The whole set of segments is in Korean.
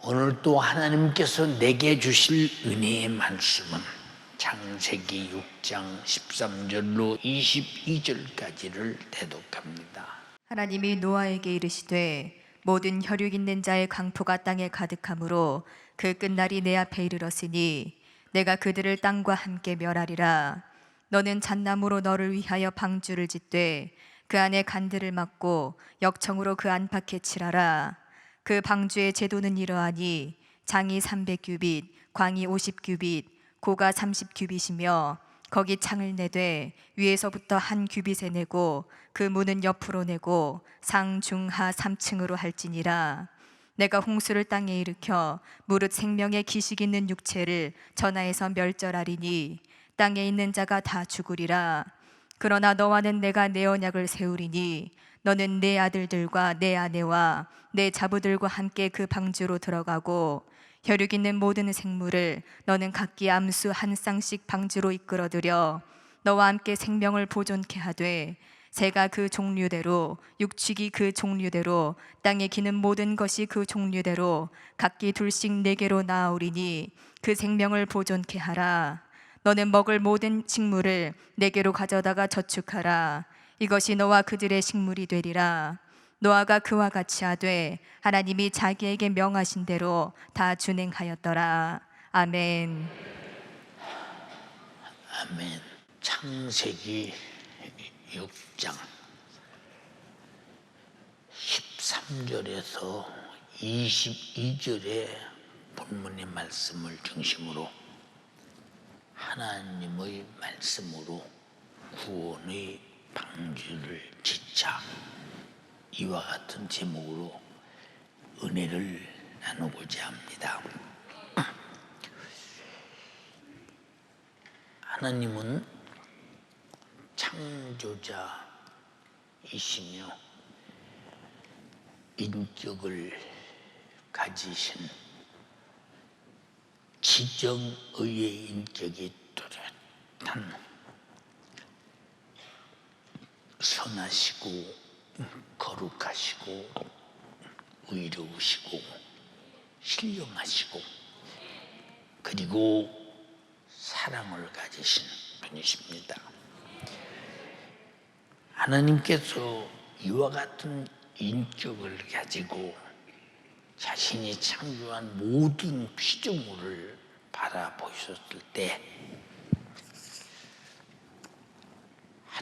오늘 또 하나님께서 내게 주실 은혜의 말씀은 창세기 6장 13절로 22절까지를 대독합니다. 하나님이 노아에게 이르시되 모든 혈육 있는 자의 강포가 땅에 가득하므로 그 끝날이 내 앞에 이르렀으니 내가 그들을 땅과 함께 멸하리라. 너는 잣나무로 너를 위하여 방주를 짓되 그 안에 간들을 막고 역청으로 그 안팎에 칠하라. 그 방주의 제도는 이러하니 장이 300규빗, 광이 50규빗, 고가 30규빗이며 거기 창을 내되 위에서부터 한 규빗에 내고 그 문은 옆으로 내고 상, 중, 하 3층으로 할지니라. 내가 홍수를 땅에 일으켜 무릇 생명의 기식 있는 육체를 전하에서 멸절하리니 땅에 있는 자가 다 죽으리라. 그러나 너와는 내가 내 언약을 세우리니 너는 내 아들들과 내 아내와 내 자부들과 함께 그 방주로 들어가고 혈육 있는 모든 생물을 너는 각기 암수 한 쌍씩 방주로 이끌어들여 너와 함께 생명을 보존케 하되 새가 그 종류대로 육축이 그 종류대로 땅에 기는 모든 것이 그 종류대로 각기 둘씩 네개로 나아오리니 그 생명을 보존케 하라. 너는 먹을 모든 식물을 네개로 가져다가 저축하라. 이것이 너와 그들의 식물이 되리라. 노아가 그와 같이 하되 하나님이 자기에게 명하신 대로 다 준행하였더라. 아멘. 아멘. 창세기 6장 13절에서 22절의 본문의 말씀을 중심으로 하나님의 말씀으로 구원의 방주를 짓자, 이와 같은 제목으로 은혜를 나누고자 합니다. 하나님은 창조자이시며 인격을 가지신 지정의의 인격이 뚜렷한 선하시고 거룩하시고 의로우시고 신령하시고 그리고 사랑을 가지신 분이십니다. 하나님께서 이와 같은 인격을 가지고 자신이 창조한 모든 피조물을 바라보셨을 때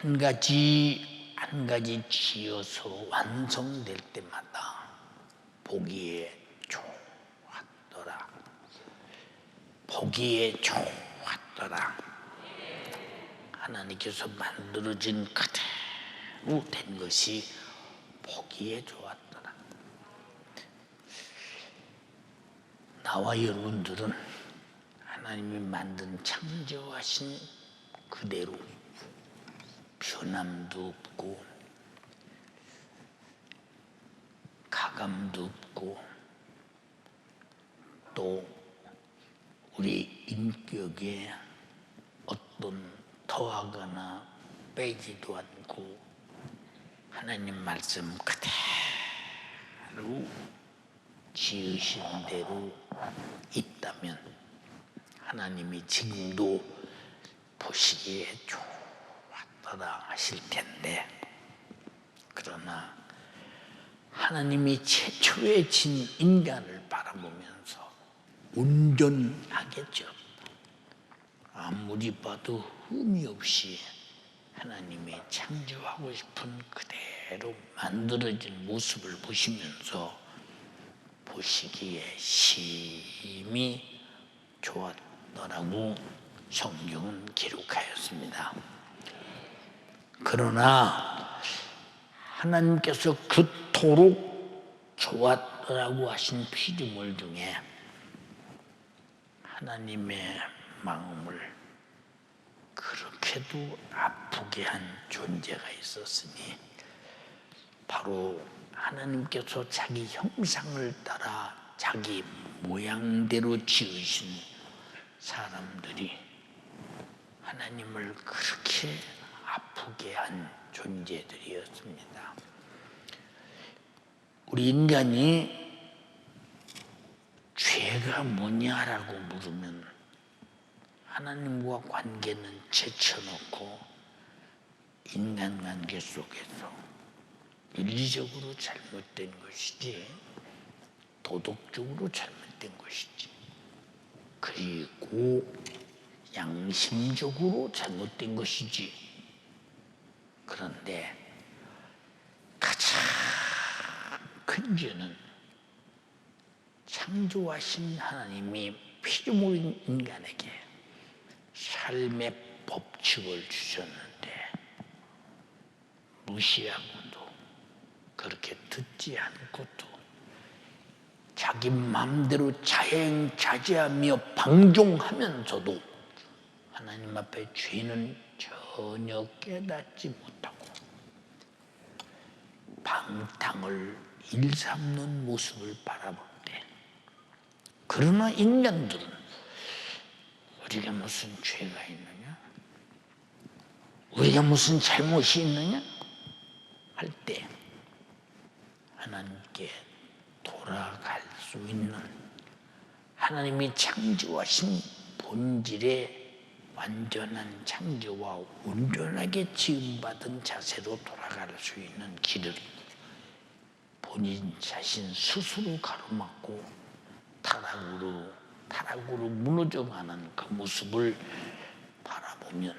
한 가지 한 가지 지어서 완성될 때마다 보기에 좋았더라. 보기에 좋았더라. 하나님께서 만들어진 그대로 된 것이 보기에 좋았더라. 나와 여러분들은 하나님이 만든 창조하신 그대로 변함도 없고 가감도 없고 또 우리 인격에 어떤 더하거나 빼지도 않고 하나님 말씀 그대로 지으신 대로 있다면 하나님이 지금도 보시기에 좋았더라 하실 텐데, 그러나 하나님이 최초에 진 인간을 바라보면서 온전하겠죠. 아무리 봐도 흠이 없이 하나님이 창조하고 싶은 그대로 만들어진 모습을 보시면서 보시기에 심히 좋았더라고 성경은 기록하였습니다. 그러나 하나님께서 그토록 좋았더라고 하신 피조물 중에 하나님의 마음을 그렇게도 아프게 한 존재가 있었으니 바로 하나님께서 자기 형상을 따라 자기 모양대로 지으신 사람들이 하나님을 그렇게 아프게 한 존재들이었습니다. 우리 인간이 죄가 뭐냐라고 물으면 하나님과 관계는 제쳐놓고 인간관계 속에서 윤리적으로 잘못된 것이지 도덕적으로 잘못된 것이지 그리고 양심적으로 잘못된 것이지. 그런데 가장 큰 죄는 창조하신 하나님이 피조물 인간에게 삶의 법칙을 주셨는데 무시하고도 그렇게 듣지 않고도 자기 마음대로 자행자제하며 방종하면서도 하나님 앞에 죄는 전혀 깨닫지 못하고 방탕을 일삼는 모습을 바라볼 때, 그러나 인간들은 우리가 무슨 죄가 있느냐? 우리가 무슨 잘못이 있느냐? 할 때 하나님께 돌아갈 수 있는 하나님이 창조하신 본질의 완전한 창조와 온전하게 지음받은 자세로 돌아갈 수 있는 길을 본인 자신 스스로 가로막고 타락으로 무너져가는 그 모습을 바라보면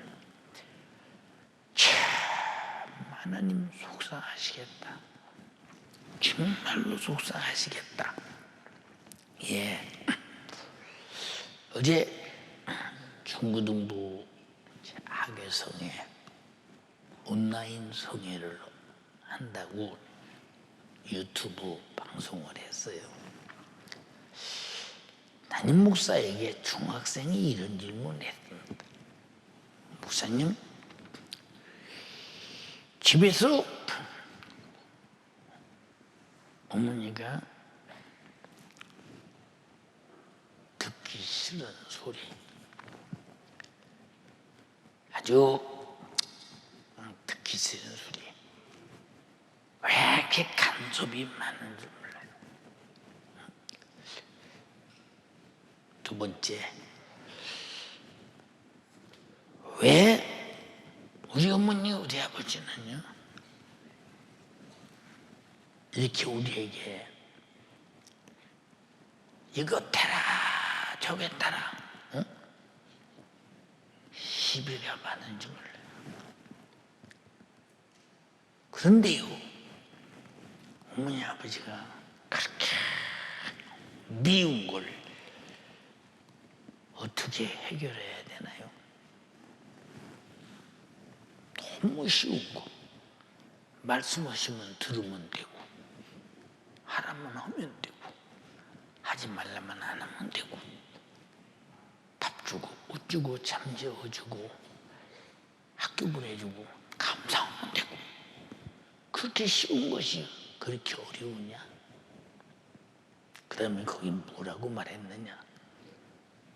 참 하나님 속상하시겠다. 정말로 속상하시겠다. 예, 어제 중고등부 학예성에 온라인 성회를 한다고 유튜브 방송을 했어요. 담임 목사에게 중학생이 이런 질문을 했습니다. 목사님, 집에서 어머니가 듣기 싫은 소리, 아주 듣기 싫은 소리, 왜 이렇게 간섭이 많은지 몰라요. 두 번째, 왜 우리 어머니 우리 아버지는요 이렇게 우리에게 이거 타라 저거 타라 시비가 많은지 몰라요. 그런데요, 어머니 아버지가 그렇게 미운 걸 어떻게 해결해야 되나요? 너무 쉬운 거. 말씀하시면 들으면 되고, 하라면 하면 되고, 하지 말라면 안 하면 되고, 밥 주고 옷 주고 잠재워주고 학교 보내주고 감사하면 되고, 그렇게 쉬운 것이 그렇게 어려우냐? 그 다음에 거기 뭐라고 말했느냐?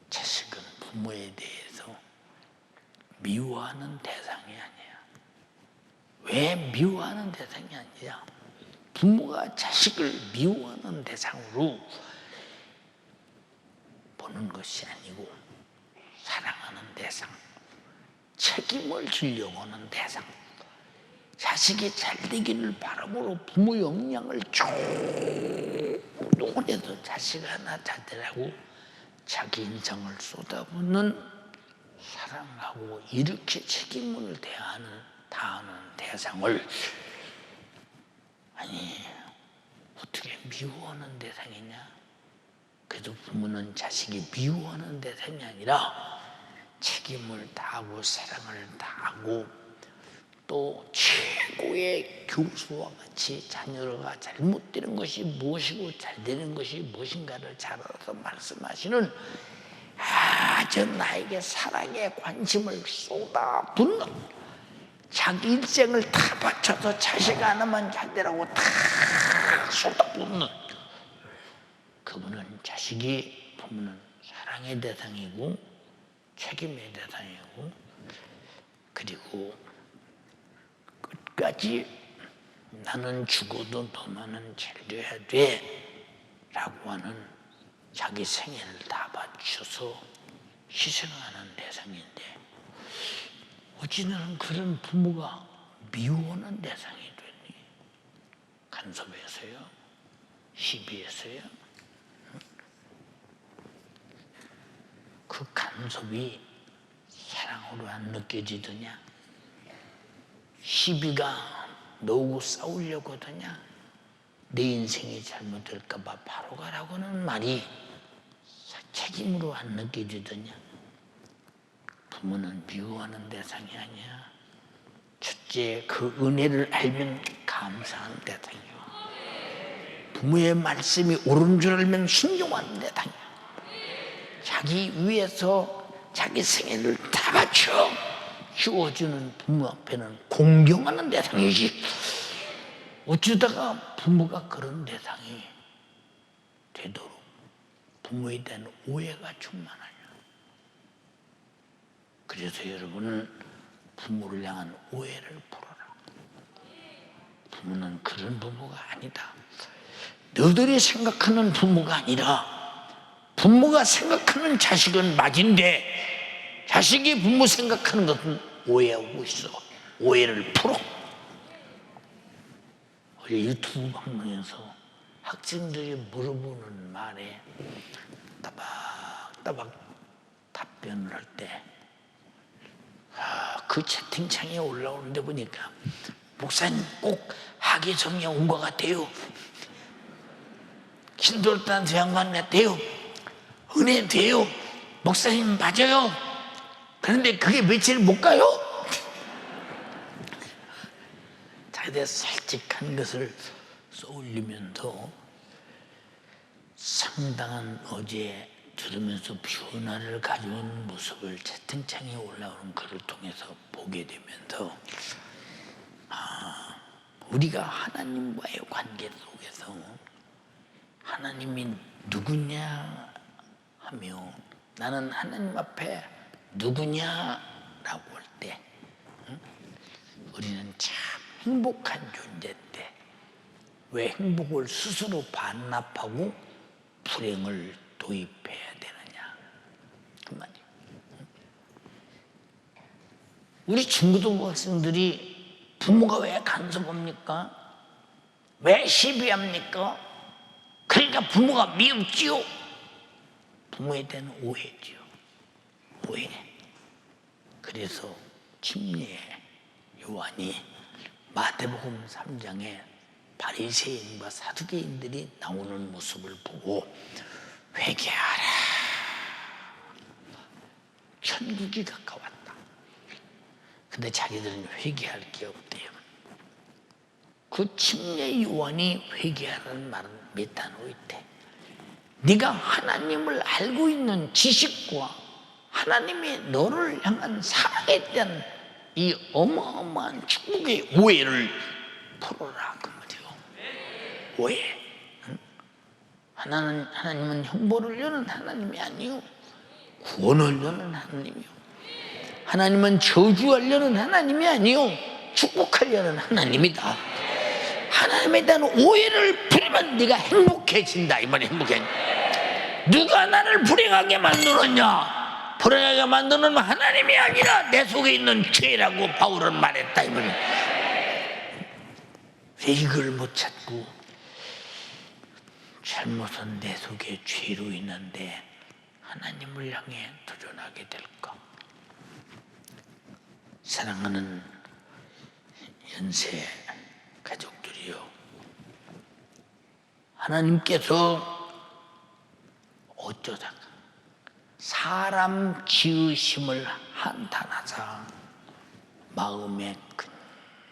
자식은 부모에 대해서 미워하는 대상이 아니야. 왜 미워하는 대상이 아니냐? 부모가 자식을 미워하는 대상으로 보는 것이 아니고 사랑하는 대상, 책임을 지려고 하는 대상, 자식이 잘 되기를 바람으로 부모 역량을 동원해서 자식 하나 잘 되라고 자기 인생을 쏟아붓는, 사랑하고 이렇게 책임을 다하는 대상을 아니 어떻게 미워하는 대상이냐? 그래도 부모는 자식이 미워하는 대상이 아니라 책임을 다하고 사랑을 다하고 또 최고의 교수와 같이 자녀가 잘못되는 것이 무엇이고 잘 되는 것이 무엇인가를 잘 알아서 말씀하시는 아주 나에게 사랑의 관심을 쏟아붓는, 자기 일생을 다 바쳐서 자식 하나만 잘 되라고 다 쏟아붓는 그분은 자식이, 부모는 사랑의 대상이고 책임의 대상이고, 그리고 끝까지 나는 죽어도 너만은 잘 돼야 돼 라고 하는 자기 생애를 다 바쳐서 희생하는 대상인데 어찌 너는 그런 부모가 미워하는 대상이 되니? 간섭해서요? 시비해서요? 그 간섭이 사랑으로 안 느껴지더냐? 시비가 너하고 싸우려고 하더냐? 내 인생이 잘못될까 봐 바로 가라고는 말이 책임으로 안 느껴지더냐? 부모는 미워하는 대상이 아니야. 첫째, 그 은혜를 알면 감사하는 대상이야. 부모의 말씀이 옳은 줄 알면 순종하는 대상이야. 자기 위해서 자기 생애를 다 바쳐 키워주는 부모 앞에는 공경하는 대상이지. 어쩌다가 부모가 그런 대상이 되도록 부모에 대한 오해가 충만하냐. 그래서 여러분은 부모를 향한 오해를 풀어라. 부모는 그런 부모가 아니다. 너희들이 생각하는 부모가 아니라 부모가 생각하는 자식은 맞은데 자식이 부모 생각하는 것은 오해하고 있어. 오해를 풀어. 어제 유튜브 방송에서 학생들이 물어보는 말에 따박따박 답변을 할 때 그 채팅창에 올라오는데 보니까 목사님 꼭 학예성에 온 것 같아요. 신돌단 양반 같아요. 은혜 돼요. 목사님 맞아요. 그런데 그게 며칠 못 가요? 자기들 솔직한 것을 쏘올리면서 상당한 어제 들으면서 변화를 가져온 모습을 채팅창에 올라오는 글을 통해서 보게 되면서 우리가 하나님과의 관계 속에서 하나님이 누구냐 하며 나는 하나님 앞에 누구냐라고 할 때 우리는 참 행복한 존재인데 왜 행복을 스스로 반납하고 불행을 도입해야 되느냐 그 말이에요. 우리 중고등부 학생들이 부모가 왜 간섭합니까? 왜 시비합니까? 그러니까 부모가 미움지요. 부모에 대한 오해지요. 오해. 그래서 침례 요한이 마태복음 3장에 바리새인과 사두개인들이 나오는 모습을 보고 회개하라. 천국이 가까웠다. 근데 자기들은 회개할 게 없대요. 그 침례 요한이 회개하라는 말은 몇 단어 있대. 네가 하나님을 알고 있는 지식과 하나님의 너를 향한 사랑에 대한 이 어마어마한 축복의 오해를 풀어라 그 말이에요. 오해. 하나님은 형벌을 여는 하나님이 아니요 구원을 여는 하나님이요. 하나님은 저주하려는 하나님이 아니요 축복하려는 하나님이다. 하나님에 대한 오해를 풀면 네가 행복해진다 이 말이 행복해. 누가 나를 불행하게 만들었냐? 불행하게 만드는 하나님이 아니라 내 속에 있는 죄라고 바울은 말했다 이 말이. 왜 이걸 못 찾고 잘못은 내 속에 죄로 있는데 하나님을 향해 도전하게 될까? 사랑하는 연세 가족들이요, 하나님께서 어쩌다가 사람 지으심을 한탄하사 마음에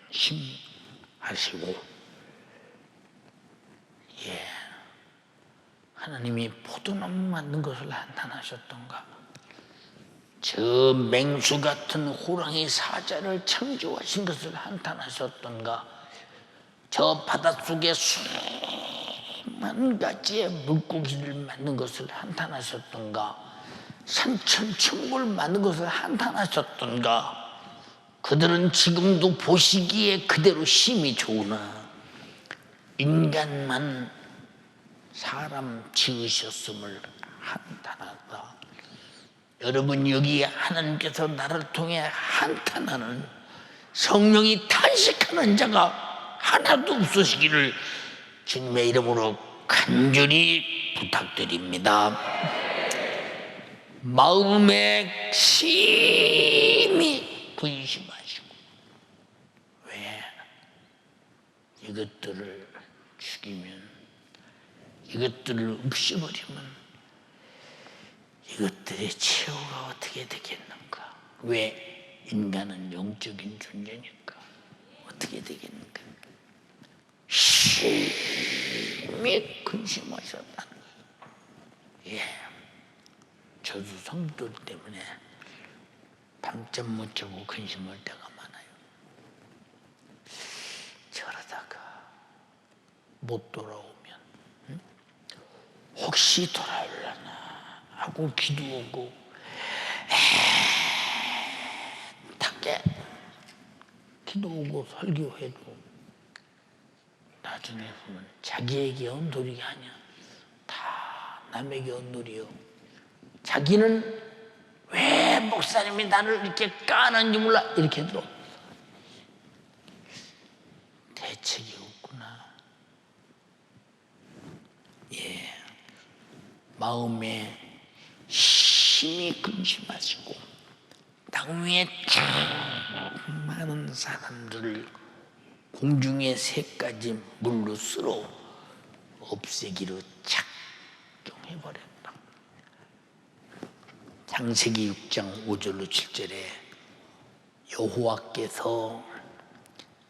근심하시고, 하나님이 포도나무 만든 것을 한탄하셨던가, 저 맹수 같은 호랑이 사자를 창조하신 것을 한탄하셨던가, 저 바닷속에 수만 가지의 물고기를 만든 것을 한탄하셨던가, 산천천물 만든 것을 한탄하셨던가. 그들은 지금도 보시기에 그대로 힘이 좋으나 인간만 사람 지으셨음을 한탄하다. 여러분, 여기 하나님께서 나를 통해 한탄하는, 성령이 탄식하는 자가 하나도 없으시기를 주님의 이름으로 간절히 부탁드립니다. 마음에 심히 근심하시고, 왜 이것들을 죽이면, 이것들을 없애버리면 이것들의 최후가 어떻게 되겠는가? 왜? 인간은 영적인 존재니까. 어떻게 되겠는가? 심히 근심하셨다는 거예요. 예, 저도 성도 때문에 밤잠 못 자고 근심할 때가 많아요. 저러다가 못 돌아오면 혹시 돌아오려나 하고 기도하고 애타게 기도하고 설교해도 나중에 보면 자기에게 언돌이가 아니야. 다 남에게 언돌이요. 자기는 왜 목사님이 나를 이렇게 까는지 몰라 이렇게 들어. 대책이 없구나. 예, 마음에 심히 근심하시고 땅 위에 참 많은 사람들을 공중의 새까지 물로 쓸어 없애기로 작정해버렸다. 창세기 6장 5절로 7절에 여호와께서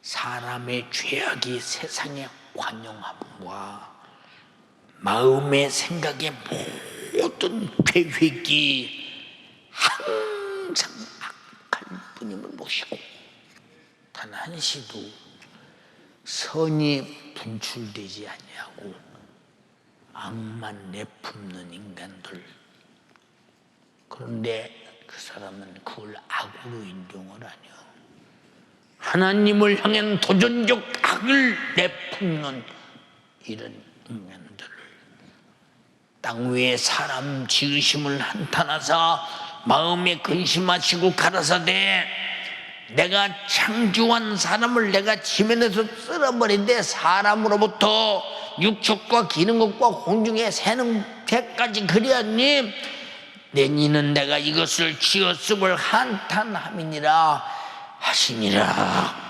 사람의 죄악이 세상의 관용함과 마음의 생각의 모든 계획이 항상 악할 뿐임을 모시고 단 한시도 선이 분출되지 아니하고 악만 내품는 인간들. 그런데 그 사람은 그걸 악으로 인정을 하냐. 하나님을 향한 도전적 악을 내품는 이런 인간들을 땅 위에 사람 지으심을 한탄하사 마음에 근심하시고 가라사대 내가 창조한 사람을 내가 지면에서 쓸어버린데 사람으로부터 육축과 기는 것과 공중에 새는 새까지 그리하니 내니는 내가 이것을 지었음을 한탄함이니라 하시니라.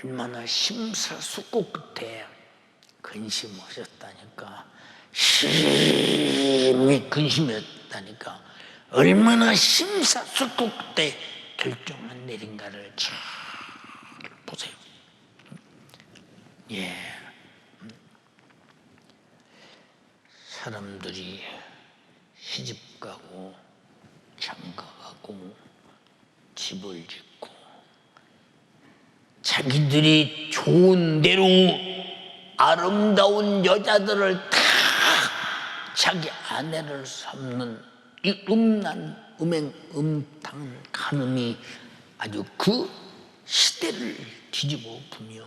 얼마나 심사숙고 끝에 근심하셨다니까. 심히 근심했다니까. 얼마나 심사숙고 끝에 결정만 내린가를 잘 보세요. 예, 사람들이 시집 가고 장가 가고 집을 짓고 자기들이 좋은 대로 아름다운 여자들을 다 자기 아내를 삼는 이 음탕한 간음이 아주 그 시대를 뒤집어 엎으며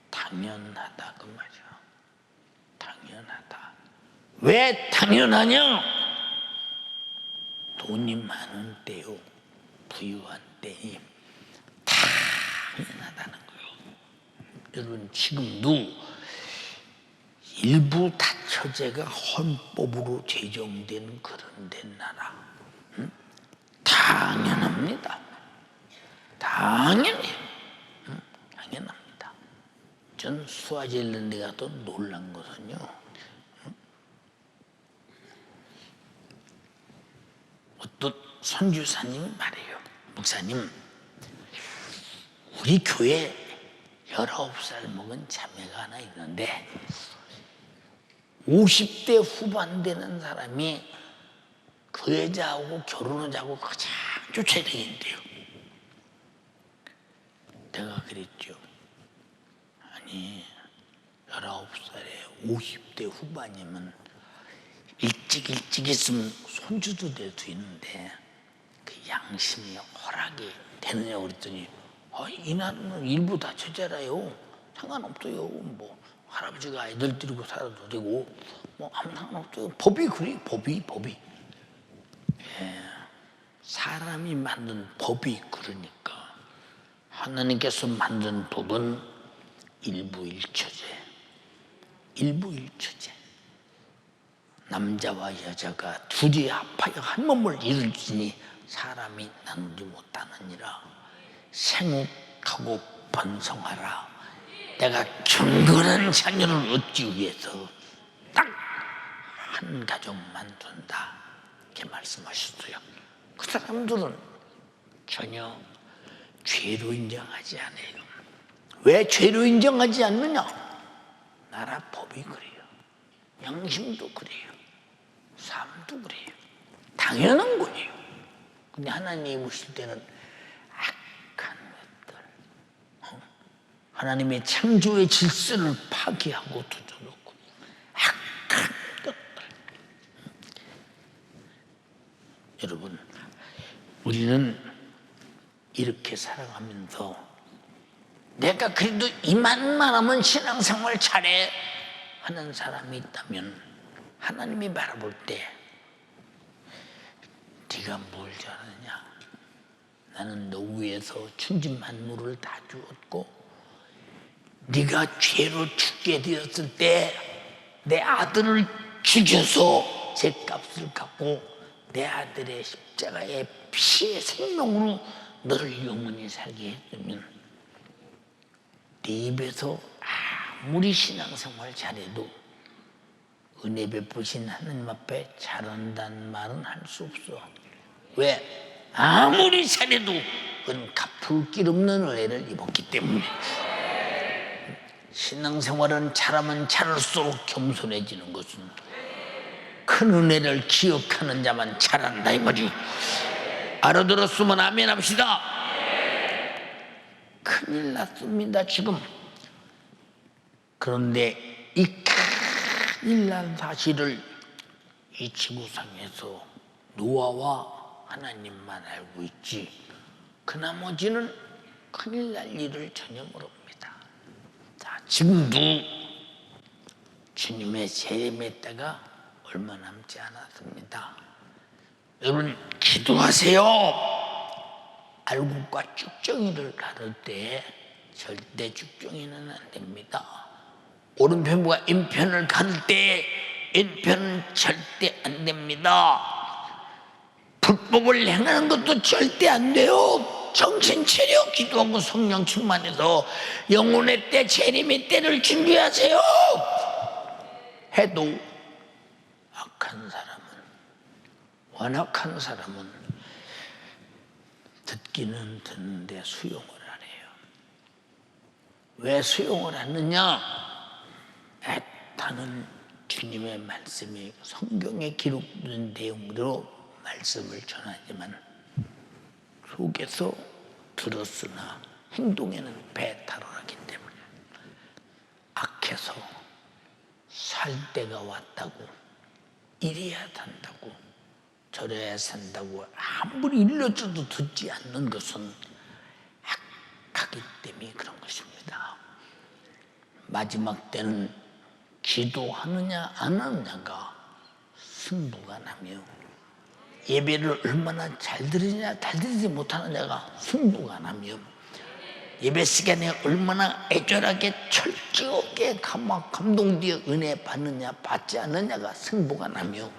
당연하다 그 말이야. 당연하다. 왜 당연하냐? 돈이 많은 때요, 부유한 때니 당연하다는 거예요. 여러분, 지금도 일부 다처제가 헌법으로 제정된 그런 데 나라, 당연합니다. 당연히 당연합니다. 전 스와질랜드 가서 놀란 것은요, 어떤 선교사님이 말해요. 목사님, 우리 교회 19살 먹은 자매가 하나 있는데 50대 후반 되는 사람이 그 여자하고 결혼하자고 가장 쫓아야 되겠대요. 내가 그랬죠. 아니, 19살에 50대 후반이면 일찍 있으면 손주도 될 수 있는데 그 양심이 허락이 되느냐고 그랬더니 이 나라는 일부 다처제라요. 상관없어요. 뭐 할아버지가 아이들 데리고 살아도 되고 뭐 아무 상관없어요. 법이 그래요. 법이. 예. 사람이 만든 법이 그러니까 하나님께서 만든 법은 일부일처제. 남자와 여자가 둘이 합하여 한 몸을 이루지니 사람이 나누지 못하느니라. 생육하고 번성하라. 내가 경건한 자녀를 얻기 위해서 딱 한 가족만 둔다, 이렇게 말씀하셨어요. 그 사람들은 전혀 죄로 인정하지 않아요. 왜 죄로 인정하지 않느냐? 나라 법이 그래요. 양심도 그래요. 삶도 그래요. 당연한 거예요. 근데 하나님이 보실 때는 악한 것들, 하나님의 창조의 질서를 파괴하고 두드놓고 악한 것들. 여러분, 우리는 이렇게 살아가면서 내가 그래도 이만만 하면 신앙생활 잘해 하는 사람이 있다면 하나님이 바라볼 때 네가 뭘 잘하느냐? 나는 너 위해서 천지만물을 다 주었고 네가 죄로 죽게 되었을 때 내 아들을 죽여서 제 값을 갚고 내 아들의 십자가의 피의 생명으로 너를 영원히 살게 했다면 네 입에서 아무리 신앙생활 잘해도 은혜 베푸신 하나님 앞에 잘한다는 말은 할 수 없어. 왜? 아무리 잘해도 그건 갚을 길 없는 은혜를 입었기 때문에. 신앙생활은 잘하면 잘할수록 겸손해지는 것은 큰 은혜를 기억하는 자만 잘한다 이 말이요. 알아들었으면 아멘 합시다. 큰일 났습니다 지금. 그런데 이 큰일 난 사실을 이 지구상에서 노아와 하나님만 알고 있지 그 나머지는 큰일 날 일을 전혀 모릅니다. 자, 지금도 주님의 재림의 때가 얼마 남지 않았습니다. 여러분 기도하세요. 알곡과 쭉정이를 가를 때 절대 쭉정이는 안 됩니다. 오른편과 왼편을 가를 때 왼편은 절대 안 됩니다. 불법을 행하는 것도 절대 안 돼요. 정신 차려 기도하고 성령 충만해서 영혼의 때 재림의 때를 준비하세요. 해도 악한 사람은, 완악한 사람은 듣기는 듣는데 수용을 안 해요. 왜 수용을 하느냐? 애타는 주님의 말씀이 성경에 기록된 내용으로 말씀을 전하지만 속에서 들었으나 행동에는 배탈하기 때문에 악해서 살 때가 왔다고 이래야 산다고 저래야 산다고 아무리 일러줘도 듣지 않는 것은 악하기 때문에 그런 것입니다. 마지막 때는 기도하느냐 안 하느냐가 승부가 나며 예배를 얼마나 잘 드리냐 잘 드리지 못하느냐가 승부가 나며 예배 시간에 얼마나 애절하게 철저하게 감동되어 은혜 받느냐 받지 않느냐가 승부가 나며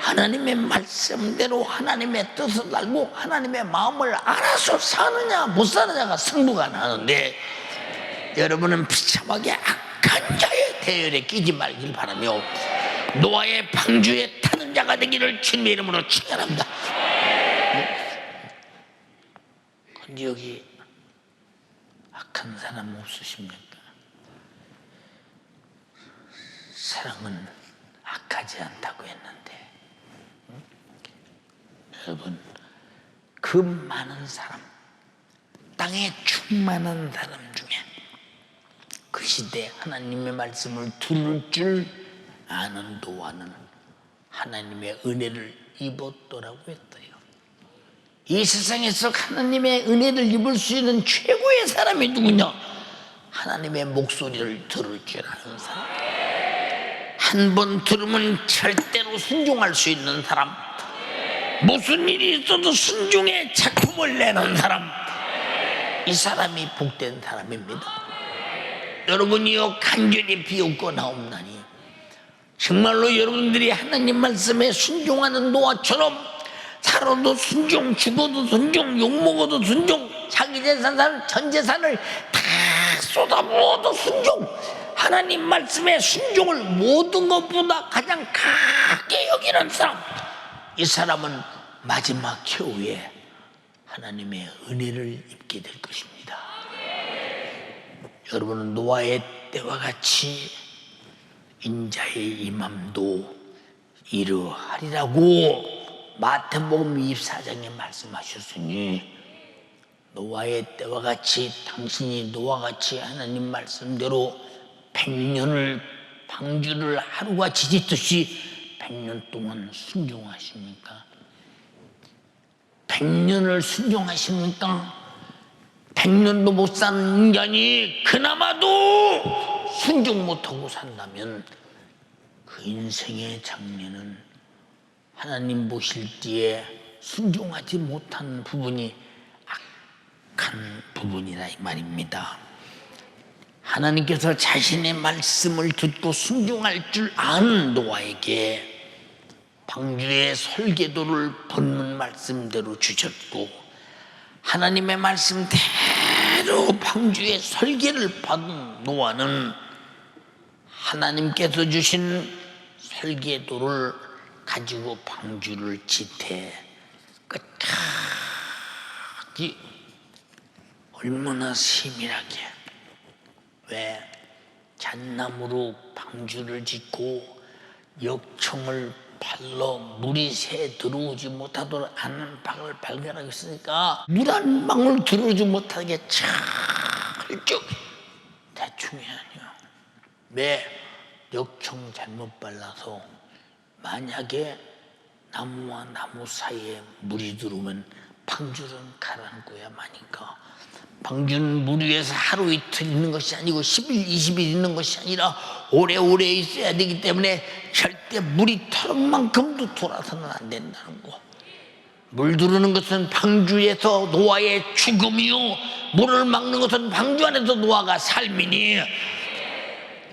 하나님의 말씀대로 하나님의 뜻을 알고 하나님의 마음을 알아서 사느냐 못 사느냐가 승부가 나는데 여러분은 비참하게 악한 자의 대열에 끼지 말길 바라며 노아의 방주에 타는 자가 되기를 주님의 이름으로 축원합니다. 근데 여기 악한 사람 없으십니까? 사랑은 악하지 않다고 했는데 여러분 그 많은 사람 땅에 충만한 사람 중에 그 시대에 하나님의 말씀을 들을 줄 아는 노아는 하나님의 은혜를 입었더라고 했어요. 이 세상에서 하나님의 은혜를 입을 수 있는 최고의 사람이 누구냐? 하나님의 목소리를 들을 줄 아는 사람, 한 번 들으면 절대로 순종할 수 있는 사람, 무슨 일이 있어도 순종의 작품을 내는 사람, 이 사람이 복된 사람입니다. 여러분이요 간절히 비웃거나옵나니 정말로 여러분들이 하나님 말씀에 순종하는 노아처럼 살아도 순종, 죽어도 순종, 욕먹어도 순종, 자기 재산, 전 재산을 다 쏟아부어도 순종, 하나님 말씀에 순종을 모든 것보다 가장 크게 여기는 사람, 이 사람은 마지막 최후에 하나님의 은혜를 입게 될 것입니다. 여러분은 노아의 때와 같이 인자의 임함도 이러하리라고 마태복음 24장에 말씀하셨으니, 노아의 때와 같이 당신이 노아같이 하나님 말씀대로 100년을 방주를 하루가 지짓듯이 100년 동안 순종하십니까? 100년을 순종하십니까? 100년도 못 사는 인간이 그나마도 순종 못하고 산다면 그 인생의 장래는 하나님 보실 때에 순종하지 못한 부분이 악한 부분이라 이 말입니다. 하나님께서 자신의 말씀을 듣고 순종할 줄 아는 노아에게 방주의 설계도를 본문 말씀대로 주셨고, 하나님의 말씀대로 방주의 설계를 받은 노아는 하나님께서 주신 설계도를 가지고 방주를 짓해 끝까지 얼마나 세밀하게, 왜 잣나무로 방주를 짓고 역청을 발로 물이 새 들어오지 못하도록 안방을 발견하고 있으니까 물 한 방울 들어오지 못하게 철저히, 대충이 아니야. 왜 역청 잘못 발라서 만약에 나무와 나무 사이에 물이 들어오면 방주는 가라앉고야 마니까, 방주는 물 위에서 하루 이틀 있는 것이 아니고 10일 20일 있는 것이 아니라 오래오래 있어야 되기 때문에 절대 물이 털만큼도 돌아서는 안 된다는 거. 물 들어오는 것은 방주에서 노아의 죽음이요, 물을 막는 것은 방주 안에서 노아가 삶이니,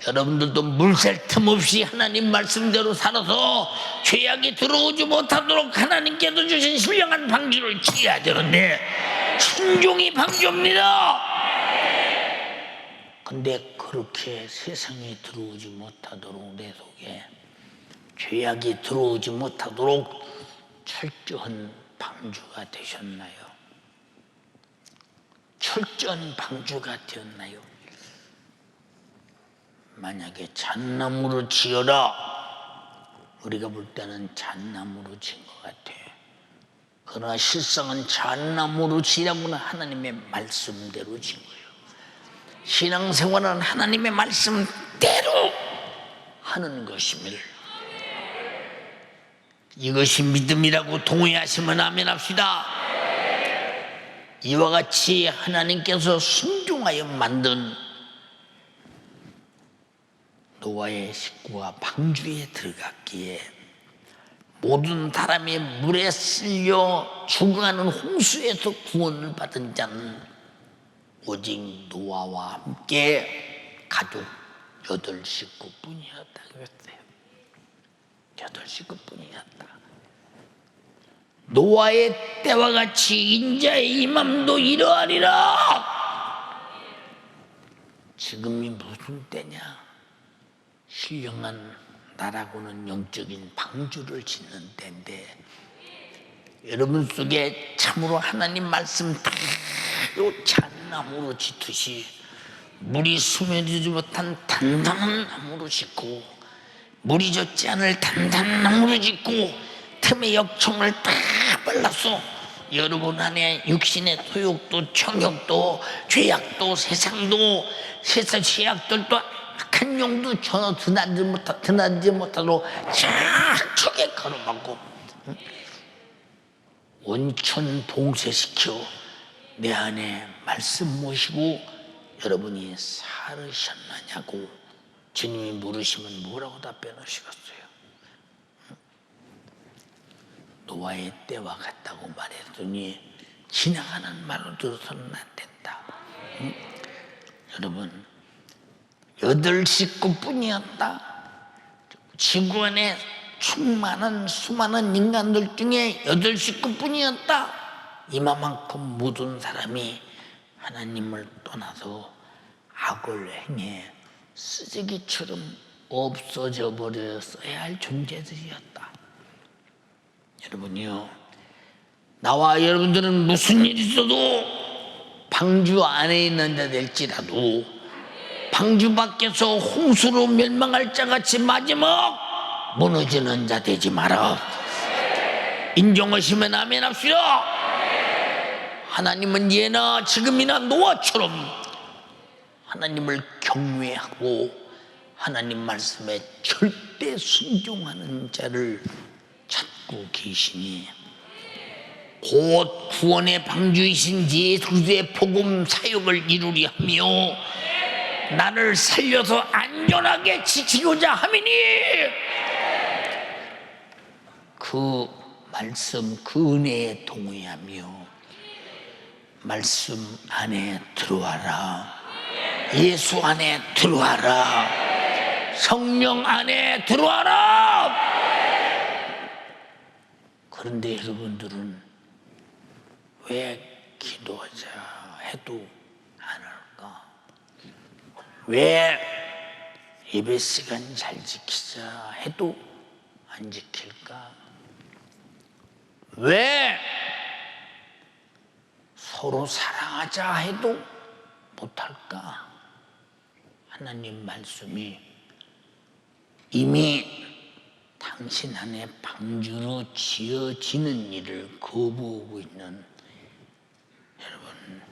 여러분들도 물샐 틈 없이 하나님 말씀대로 살아서 죄악이 들어오지 못하도록 하나님께서 주신 신령한 방주를 지어야 되는데, 순종이 방주입니다. 근데 그렇게 세상에 들어오지 못하도록, 내 속에 죄악이 들어오지 못하도록 철저한 방주가 되셨나요? 철저한 방주가 되었나요? 만약에 잣나무로 지어라, 우리가 볼 때는 잣나무로 지은 것 같아. 그러나 실상은 잣나무로 지으라고는 하나님의 말씀대로 지은 거예요. 신앙생활은 하나님의 말씀대로 하는 것임을, 이것이 믿음이라고 동의하시면 아멘 합시다. 이와 같이 하나님께서 순종하여 만든 노아의 식구가 방주에 들어갔기에 모든 사람이 물에 쓸려 죽어가는 홍수에서 구원을 받은 자는 오직 노아와 함께 가족 8식구뿐이었다 그랬어요. 8식구뿐이었다. 노아의 때와 같이 인자의 임함도 이러하리라. 지금이 무슨 때냐? 신령한 나라고는 영적인 방주를 짓는 때인데, 여러분 속에 참으로 하나님 말씀대로 잣나무로 짓듯이 물이 스며들지 못한 단단한 나무로 짓고, 물이 젖지 않을 단단한 나무로 짓고, 틈에 역청을 다 발라서 여러분 안에 육신의 소욕도 청욕도 죄악도 세상도 세상 죄악들도 악한 용도 전혀 드나들지 못하도록 착하게 걸어막고 온천 봉쇄시켜 내 안에 말씀 모시고 여러분이 살으셨느냐고 주님이 물으시면 뭐라고 답변하시겠어요? 노아의 때와 같다고 말했더니 지나가는 말로 들어서는 안 된다. 여러분 8식구뿐이었다. 지구 안에 수많은 인간들 중에 8식구뿐이었다. 이만큼 모든 사람이 하나님을 떠나서 악을 행해 쓰레기처럼 없어져 버렸어야 할 존재들이었다. 여러분이요, 나와 여러분들은 무슨 일이 있어도 방주 안에 있는 자 될지라도 방주 밖에서 홍수로 멸망할 자 같이 마지막 무너지는 자 되지 마라. 인정하시면 아멘 합시다. 하나님은 예나 지금이나 노아처럼 하나님을 경외하고 하나님 말씀에 절대 순종하는 자를 찾고 계시니 곧 구원의 방주이신 예수 그리스도의 복음 사역을 이루리 하며 나를 살려서 안전하게 지키고자 함이니 그 말씀 그 은혜에 동의하며 말씀 안에 들어와라. 예수 안에 들어와라. 성령 안에 들어와라. 그런데 여러분들은 왜 기도하자 해도 안 할까? 왜 예배 시간 잘 지키자 해도 안 지킬까? 왜 서로 사랑하자 해도 못할까? 하나님 말씀이 이미 당신 안에 방주로 지어지는 일을 거부하고 있는 여러분,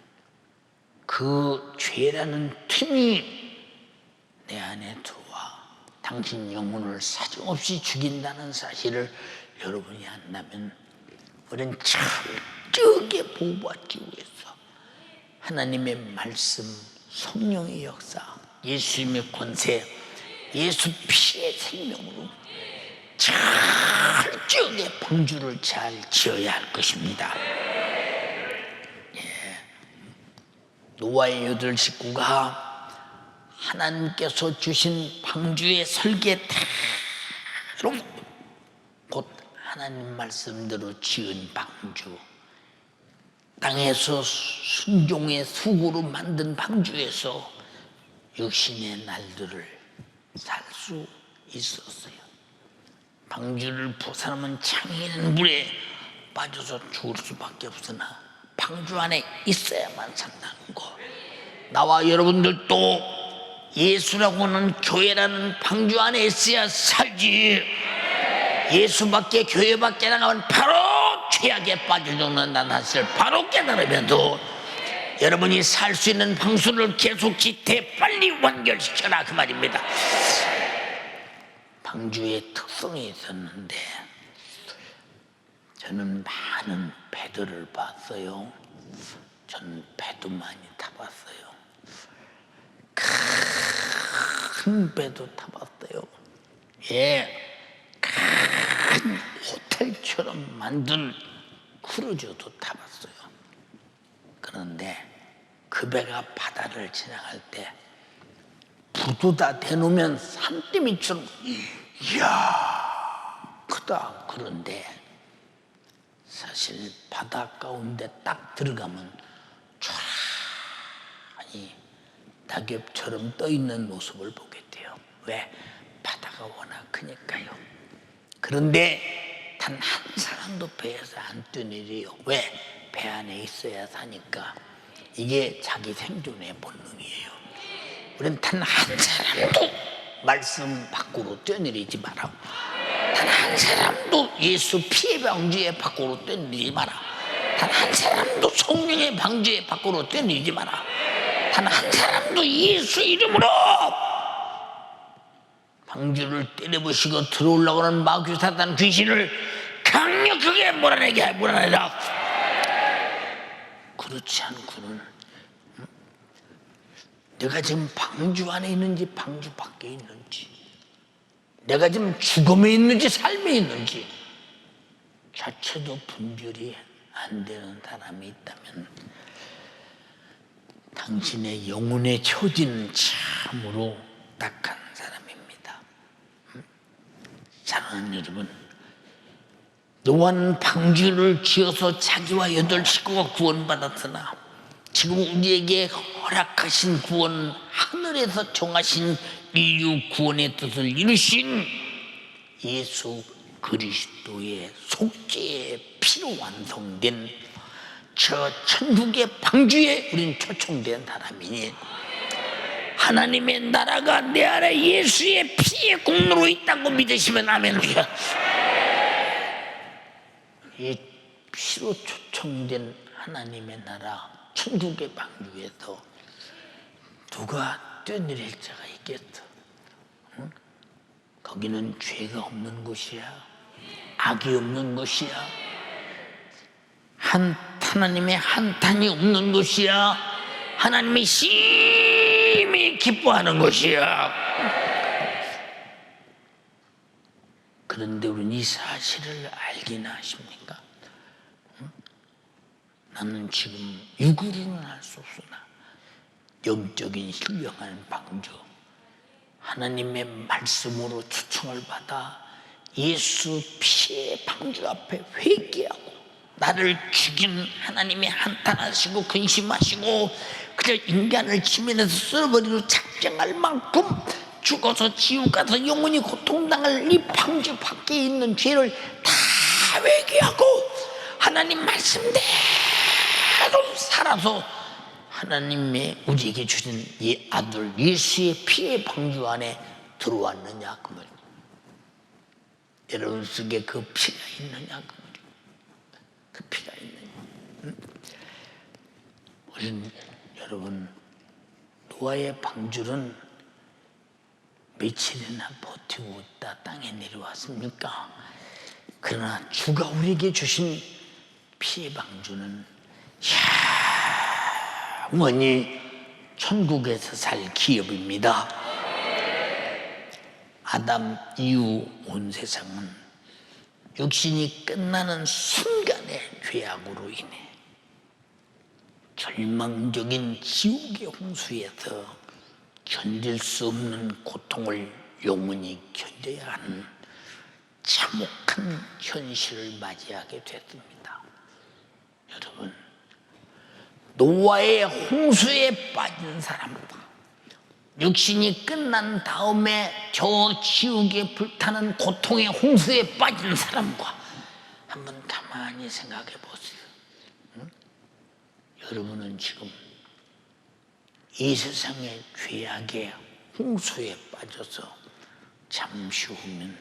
그 죄라는 틈이 내 안에 들어와 당신 영혼을 사정없이 죽인다는 사실을 여러분이 안다면 우리는 철저하게 보호받기 위해서 하나님의 말씀, 성령의 역사, 예수님의 권세, 예수 피의 생명으로 철저하게 방주를 잘 지어야 할 것입니다. 노아의 8식구가 하나님께서 주신 방주의 설계대로 곧 하나님 말씀대로 지은 방주, 땅에서 순종의 수고로 만든 방주에서 육신의 날들을 살 수 있었어요. 방주를 벗어나면 창이는 물에 빠져서 죽을 수밖에 없으나 방주 안에 있어야만 산다는 거. 나와 여러분들도 예수라고 하는 교회라는 방주 안에 있어야 살지. 예수밖에 교회밖에 나가면 바로 죄악에 빠져 죽는다는 사실을 바로 깨달으면도 여러분이 살 수 있는 방수를 계속 짓해 빨리 완결시켜라 그 말입니다. 방주의 특성이 있었는데 저는 많은 배들을 봤어요. 저는 배도 많이 타봤어요. 큰 배도 타봤어요. 큰 호텔처럼 만든 크루즈도 타봤어요. 그런데 그 배가 바다를 지나갈 때 부도 다 대놓으면 산더미처럼 이야 크다. 그런데 사실 바다 가운데 딱 들어가면 촤라니 낙엽처럼 떠있는 모습을 보게 돼요. 왜? 바다가 워낙 크니까요. 그런데 단 한 사람도 배에서 안 뛰어내려요. 왜? 배 안에 있어야 사니까. 이게 자기 생존의 본능이에요. 우리는 단 한 사람도 말씀 밖으로 뛰어내리지 마라. 단 한 사람도 예수 피의 방주의 밖으로 뛰어내리지 마라. 단 한 사람도 성령의 방주의 밖으로 뛰어내리지 마라. 단 한 사람도 예수 이름으로 방주를 때려부시고 들어오려고 하는 마귀 사탄 귀신을 강력하게 몰아내라. 그렇지 않고는 내가 지금 방주 안에 있는지 방주 밖에 있는지, 내가 지금 죽음에 있는지 삶에 있는지 자체도 분별이 안 되는 사람이 있다면 당신의 영혼의 처지는 참으로 딱한 사람입니다. 사랑하는 여러분, 노아는 방주를 지어서 자기와 8 식구가 구원받았으나 지금 우리에게 허락하신 구원, 하늘에서 정하신 인류 구원의 뜻을 이루신 예수 그리스도의 속죄의 피로 완성된 저 천국의 방주에 우린 초청된 사람이니, 하나님의 나라가 내 안에 예수의 피의 공로로 있다고 믿으시면 아멘. 이 피로 초청된 하나님의 나라 천국의 방주에서 누가 뛰어내릴 자가 있겠어? 응? 거기는 죄가 없는 곳이야, 악이 없는 곳이야, 하나님의 한탄이 없는 곳이야, 하나님이 심히 기뻐하는 곳이야. 그런데 우리는 이 사실을 알기나 하십니까? 응? 나는 지금 육으로는 할 수 없으나 영적인 신령한 방주, 하나님의 말씀으로 초청을 받아 예수 피의 방주 앞에 회개하고 나를 죽인 하나님의 한탄하시고 근심하시고 그저 인간을 지면에서 쓸어버리고 작정할 만큼 죽어서 지옥 가서 영원히 고통당할 이 방주 밖에 있는 죄를 다 회개하고 하나님 말씀대로 살아서 하나님의 우리에게 주신 이 아들 예수의 피의 방주 안에 들어왔느냐 그 말이에요. 여러분 속에 그 피가 있느냐 그 말이에요. 그 피가 있느냐. 우리는 여러분 노아의 방주는 며칠이나 버티고 있다 땅에 내려왔습니까? 그러나 주가 우리에게 주신 피의 방주는 영원히 천국에서 살 기업입니다. 아담 이후 온 세상은 육신이 끝나는 순간의 죄악으로 인해 절망적인 지옥의 홍수에서 견딜 수 없는 고통을 영원히 견뎌야 하는 참혹한 현실을 맞이하게 됐습니다. 여러분, 노아의 홍수에 빠진 사람과 육신이 끝난 다음에 저 지옥에 불타는 고통의 홍수에 빠진 사람과 한번 가만히 생각해 보세요. 응? 여러분은 지금 이 세상의 죄악의 홍수에 빠져서 잠시 후면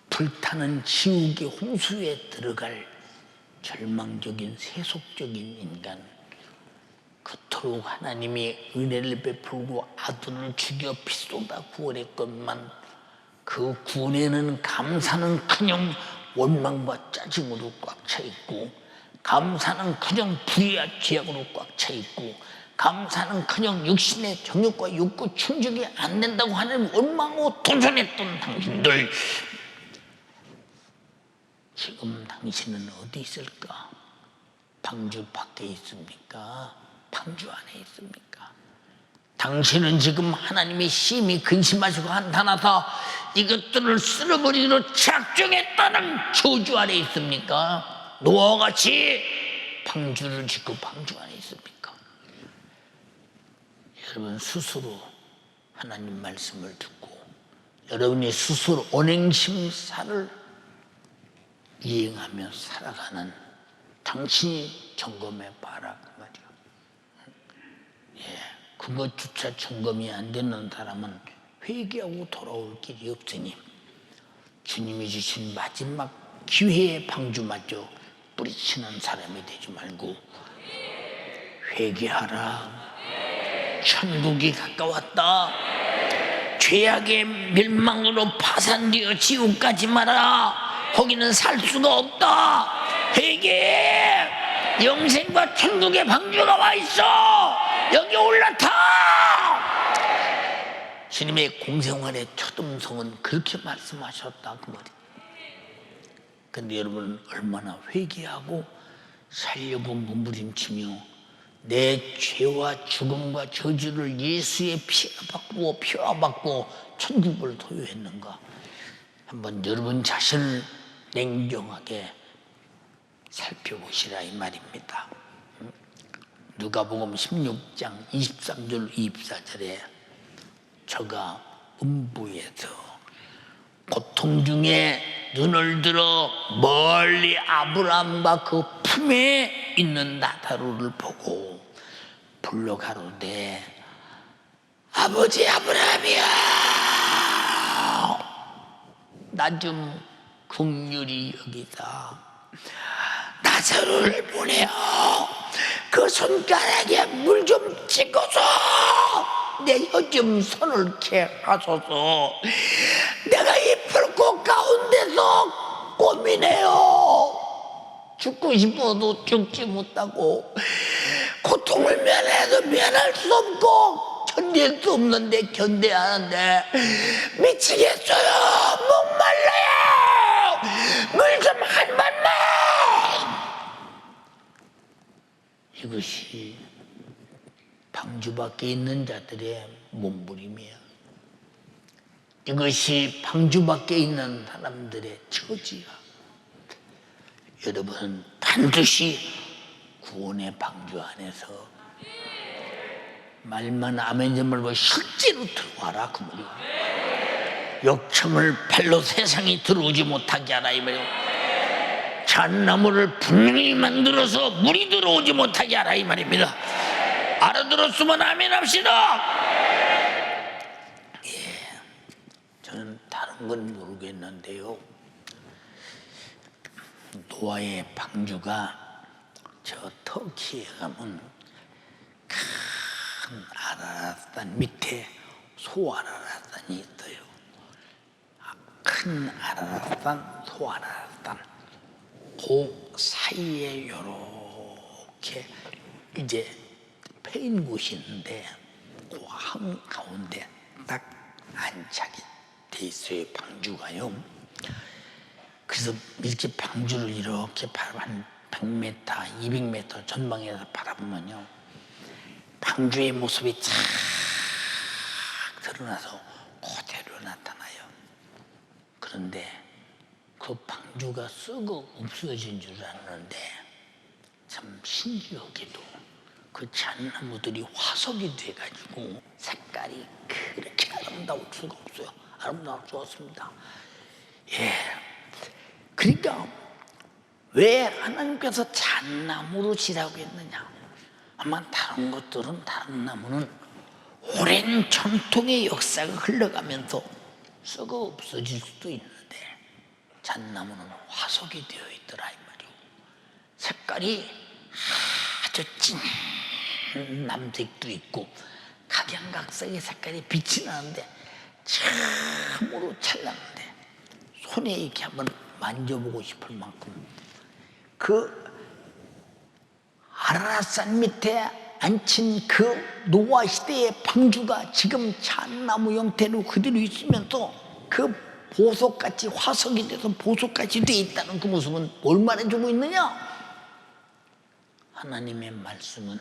불타는 지옥의 홍수에 들어갈 절망적인 세속적인 인간, 그토록 하나님이 은혜를 베풀고 아들을 죽여 피쏟아 구원했건만 그 구원에는 감사는커녕 원망과 짜증으로 꽉 차 있고, 감사는커녕 불의와 죄악으로 꽉 차 있고, 감사는커녕 육신의 정욕과 욕구 충족이 안 된다고 하나님 원망하고 도전했던 당신들, 지금 당신은 어디 있을까? 방주 밖에 있습니까? 방주 안에 있습니까? 당신은 지금 하나님이 심히 근심하시고 한탄하사 이것들을 쓸어버리기로 작정했다는 저주 안에 있습니까? 노아와 같이 방주를 짓고 방주 안에 있습니까? 여러분 스스로 하나님 말씀을 듣고 여러분이 스스로 언행심사를 이행하며 살아가는 당신이 점검해 봐라 그 말이야. 그것조차 점검이 안 되는 사람은 회개하고 돌아올 길이 없으니 주님이 주신 마지막 기회의 방주마저 뿌리치는 사람이 되지 말고 회개하라. 천국이 가까웠다. 죄악의 멸망으로 파산되어 지옥 가지 마라. 거기는 살 수가 없다. 회개해. 영생과 천국의 방주가 와 있어. 여기 올라타. 주님의 공생활의 초등성은 그렇게 말씀하셨다 그 말이에요. 근데 여러분 얼마나 회개하고 살려고 몸부림치며 내 죄와 죽음과 저주를 예수의 피가 받고 천국을 소유했는가? 한번 여러분 자신을 냉정하게 살펴보시라 이 말입니다. 누가복음 16장 23절 24절에 저가 음부에서 고통 중에 눈을 들어 멀리 아브라함과 그 품에 있는 나사로를 보고 불러 가로되 아버지 아브라함이여 나 좀 긍휼히 여기다 나사로를 보내어 그 손가락에 물 좀 찍어서 내 혀 좀 서늘케 하소서. 내가 이 불꽃 가운데서 고민해요. 죽고 싶어도 죽지 못하고 고통을 면해도 면할 수 없고 견딜 수 없는데 견뎌하는데 미치겠어요. 목말라요. 물 좀 한 번만. 이것이 방주 밖에 있는 자들의 몸부림이야. 이것이 방주 밖에 있는 사람들의 처지야. 여러분 반드시 구원의 방주 안에서 말만 아멘지 말고 실제로 들어와라 그 말이야. 욕청을 발로 세상이 들어오지 못하게 하라 이 말이야. 잣나무를 분명히 만들어서 물이 들어오지 못하게 하라 이 말입니다. 알아들었으면 아멘 합시다. 예, 저는 다른 건 모르겠는데요. 노아의 방주가 저 터키에 가면 큰 아라라산 밑에 소아라라산이 있어요. 큰 아라라산, 소아라라산. 그 사이에 이렇게 이제 패인 곳이 있는데 그 한가운데 딱 안착이 돼 있어요. 방주가요. 그래서 이렇게 방주를 이렇게 한 100m, 200m 전방에서 바라보면요 방주의 모습이 쫙 드러나서 그대로 나타나요. 그런데 그 방주가 썩어 없어진 줄 알았는데 참 신기하게도 그 잣나무들이 화석이 돼가지고 색깔이 그렇게 아름다울 수가 없어요. 아름다울 수 없습니다. 예, 그러니까 왜 하나님께서 잣나무로 지라고 했느냐? 아마 다른 것들은 다른 나무는 오랜 전통의 역사가 흘러가면서 썩어 없어질 수도 있는데 잣나무는 화석이 되어 있더라 이 말이오. 색깔이 아주 진한 남색도 있고 각양각색의 색깔이 빛이 나는데 참으로 찬란한데 손에 이렇게 한번 만져보고 싶을 만큼 그 아라라산 밑에 앉힌 그 노아 시대의 방주가 지금 잣나무 형태로 그대로 있으면서 그 보석같이 화석이 돼서 보석같이 돼 있다는 그 모습은 뭘 말해주고 있느냐? 하나님의 말씀은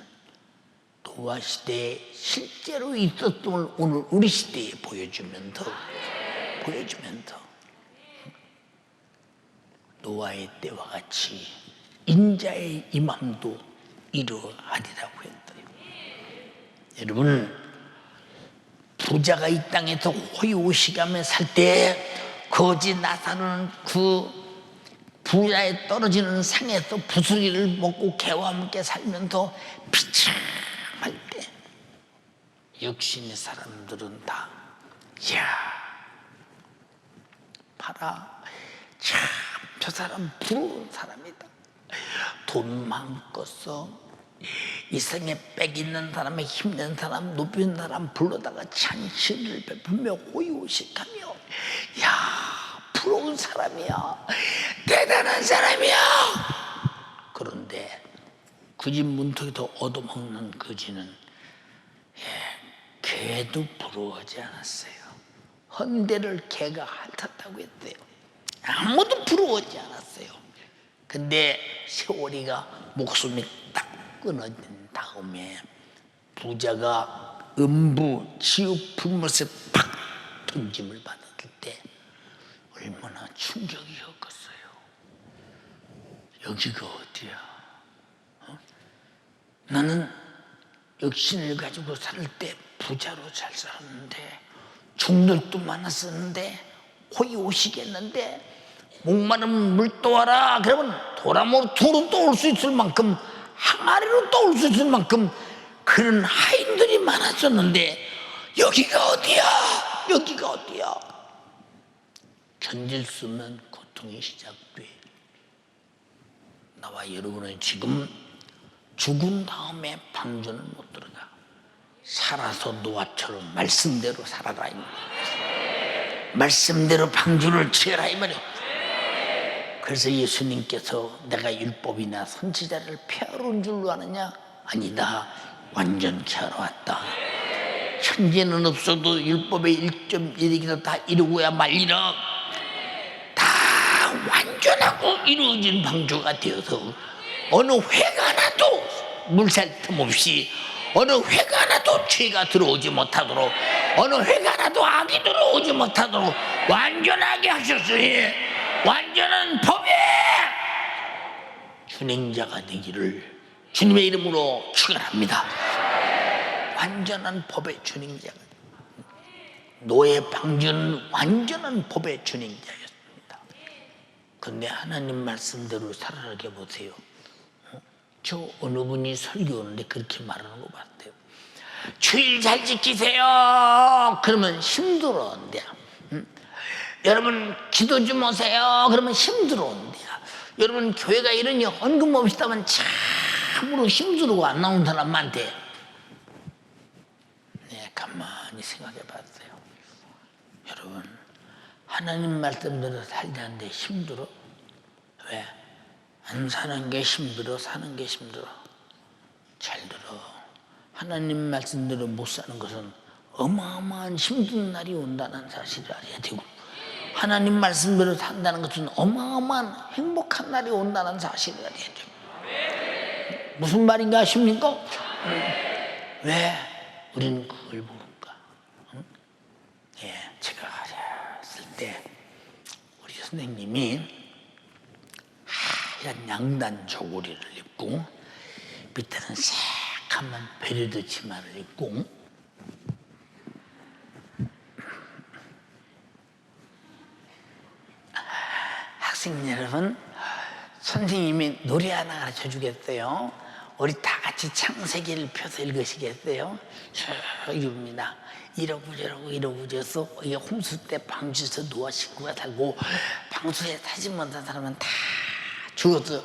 노아 시대에 실제로 있었음을 오늘 우리 시대에 보여주면서 노아의 때와 같이 인자의 임함도 이루어하리라고 했어요. 여러분 부자가 이 땅에서 호의호식하며 살 때 거지 나사로는 그 부자에 떨어지는 상에서 부스러기를 먹고 개와 함께 살면서 비참할 때 역신의 사람들은 다 이야 봐라 참 저 사람 부러운 사람이다. 돈 많고 이 생에 빽 있는 사람에 힘든 사람 높이 있는 사람 불러다가 잔치를 베풀며 호의호식하며 야 부러운 사람이야 대단한 사람이야. 그런데 그 집 문턱에서 얻어먹는 거지는 개도 부러워하지 않았어요. 헌대를 개가 핥았다고 했대요. 아무도 부러워하지 않았어요. 근데 세월이가 목숨이 딱 끊어진 다음에 부자가 음부 지옥 불못에 팍 던짐을 받았을 때 얼마나 충격이었겠어요. 여기가 어디야? 나는 육신을 가지고 살 때 부자로 잘 살았는데 종들도 많았었는데 호의호식했는데 목마른 물 떠와라 그러면 도라모토로 떠올 수 있을 만큼 항아리로 떠올 수 있을 만큼 그런 하인들이 많았었는데 여기가 어디야? 여기가 어디야? 견딜 수 없는 고통이 시작돼. 나와 여러분은 지금 죽은 다음에 방주는 못 들어가. 살아서 노아처럼 말씀대로 살아라 이 말이야. 말씀대로 방주를 지어라 이 말이야. 그래서 예수님께서 내가 율법이나 선지자를 폐하러 온 줄로 아느냐? 아니다. 완전케 하러 왔다. 현재는 없어도 율법의 1.1이기도 다 이루고야 말리라. 다 완전하고 이루어진 방주가 되어서 어느 회가 하나도 물살 틈 없이 어느 회가 하나도 죄가 들어오지 못하도록 어느 회가 하나도 악이 들어오지 못하도록 완전하게 하셨으니 완전한 법의 준행자가 되기를 주님의 이름으로 축원합니다. 완전한 법의 준행자가, 노예 방주는 완전한 법의 준행자였습니다. 그런데 하나님 말씀대로 살아가게 보세요. 저 어느 분이 설교하는데 그렇게 말하는 거 봤대요. 주일 잘 지키세요. 그러면 힘들어한대요. 여러분 기도 좀 오세요. 그러면 힘들어한대요. 여러분 교회가 이러니 헌금 없이다면 참으로 힘들고 안 나온 사람 많대. 네, 가만히 생각해 봤어요. 여러분 하나님 말씀대로 살자는데 힘들어? 왜? 안 사는 게 힘들어? 사는 게 힘들어? 잘 들어. 하나님 말씀대로 못 사는 것은 어마어마한 힘든 날이 온다는 사실을 알아야 되고, 하나님 말씀대로 산다는 것은 어마어마한 행복한 날이 온다는 사실을 알아야 돼요. 무슨 말인가 아십니까? 왜 우리는 그걸 모를까? 예, 제가 어렸을 때 우리 선생님이 하얀 양단 저고리를 입고 밑에는 새까만 베르드 치마를 입고 학생 여러분, 선생님이 노래 하나 가르쳐 주겠어요. 우리 다 같이 창세기를 펴서 읽으시겠어요? 이겁니다. 이러고 저러고 이러고 저러서 홍수 때 방주에서 노아 식구가 살고 방주에 살지 못한 사람은 다 죽어서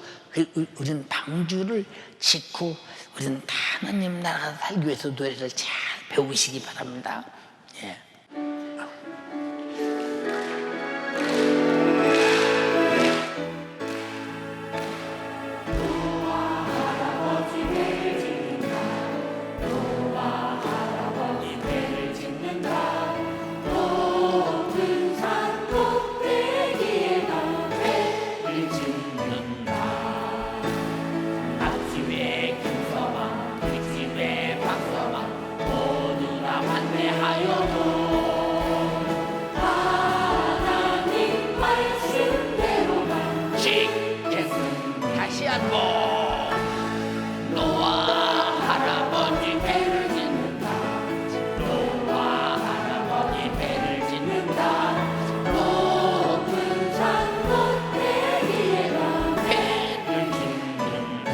우리는 방주를 짓고 우리는 다 하나님 나라가 살기 위해서 노래를 잘 배우시기 바랍니다. 예. 다시 한번 노아 할아버지 배를 짓는다. 노아 할아버지 배를 짓는다. 높은 산 꼭대기에다 배를 짓는다.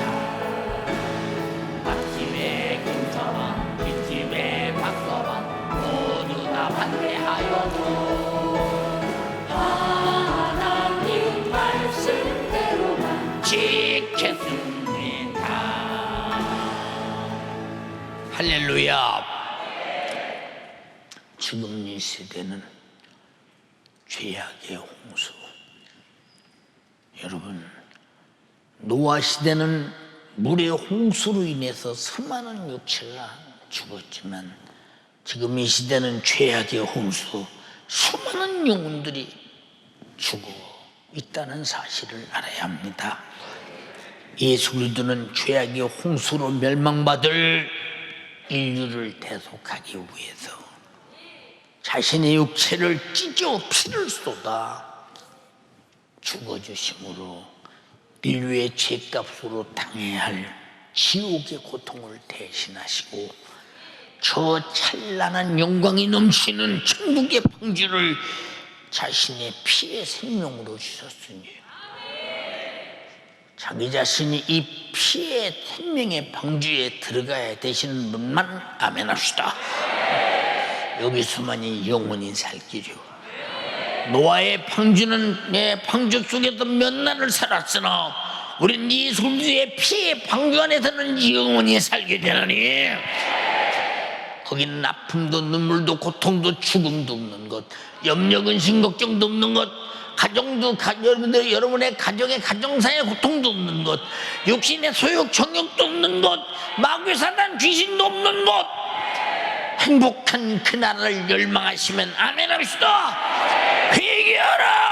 아침에 금서방 뒷집에 박서방 모두 다 반대하여도 하나님 말씀대로만 지켰습니다. 할렐루야. 지금 이 시대는 죄악의 홍수. 여러분, 노아 시대는 물의 홍수로 인해서 수많은 육체가 죽었지만 지금 이 시대는 죄악의 홍수, 수많은 영혼들이 죽어 있다는 사실을 알아야 합니다. 예수 그리스도는 죄악의 홍수로 멸망받을 인류를 대속하기 위해서 자신의 육체를 찢어 피를 쏟아 죽어주심으로 인류의 죄값으로 당해야 할 지옥의 고통을 대신하시고 저 찬란한 영광이 넘치는 천국의 방주를 자신의 피의 생명으로 주셨으니 자기 자신이 이 피의 생명의 방주에 들어가야 되시는 분만 아멘합시다. 여기서만이 영원히 살 길이요. 노아의 방주는 내 방주 속에서 몇 날을 살았으나 우린 예수 그리스도의 피의 방주 안에서는 영원히 살게 되나니 거기는 아픔도 눈물도 고통도 죽음도 없는 것, 염려 근심 걱정도 없는 것, 여러분의 가정의 가정사의 고통도 없는 것, 육신의 소욕 정욕도 없는 것, 마귀 사단 귀신도 없는 것, 행복한 그 나라를 열망하시면 아멘 합시다. 회개하라.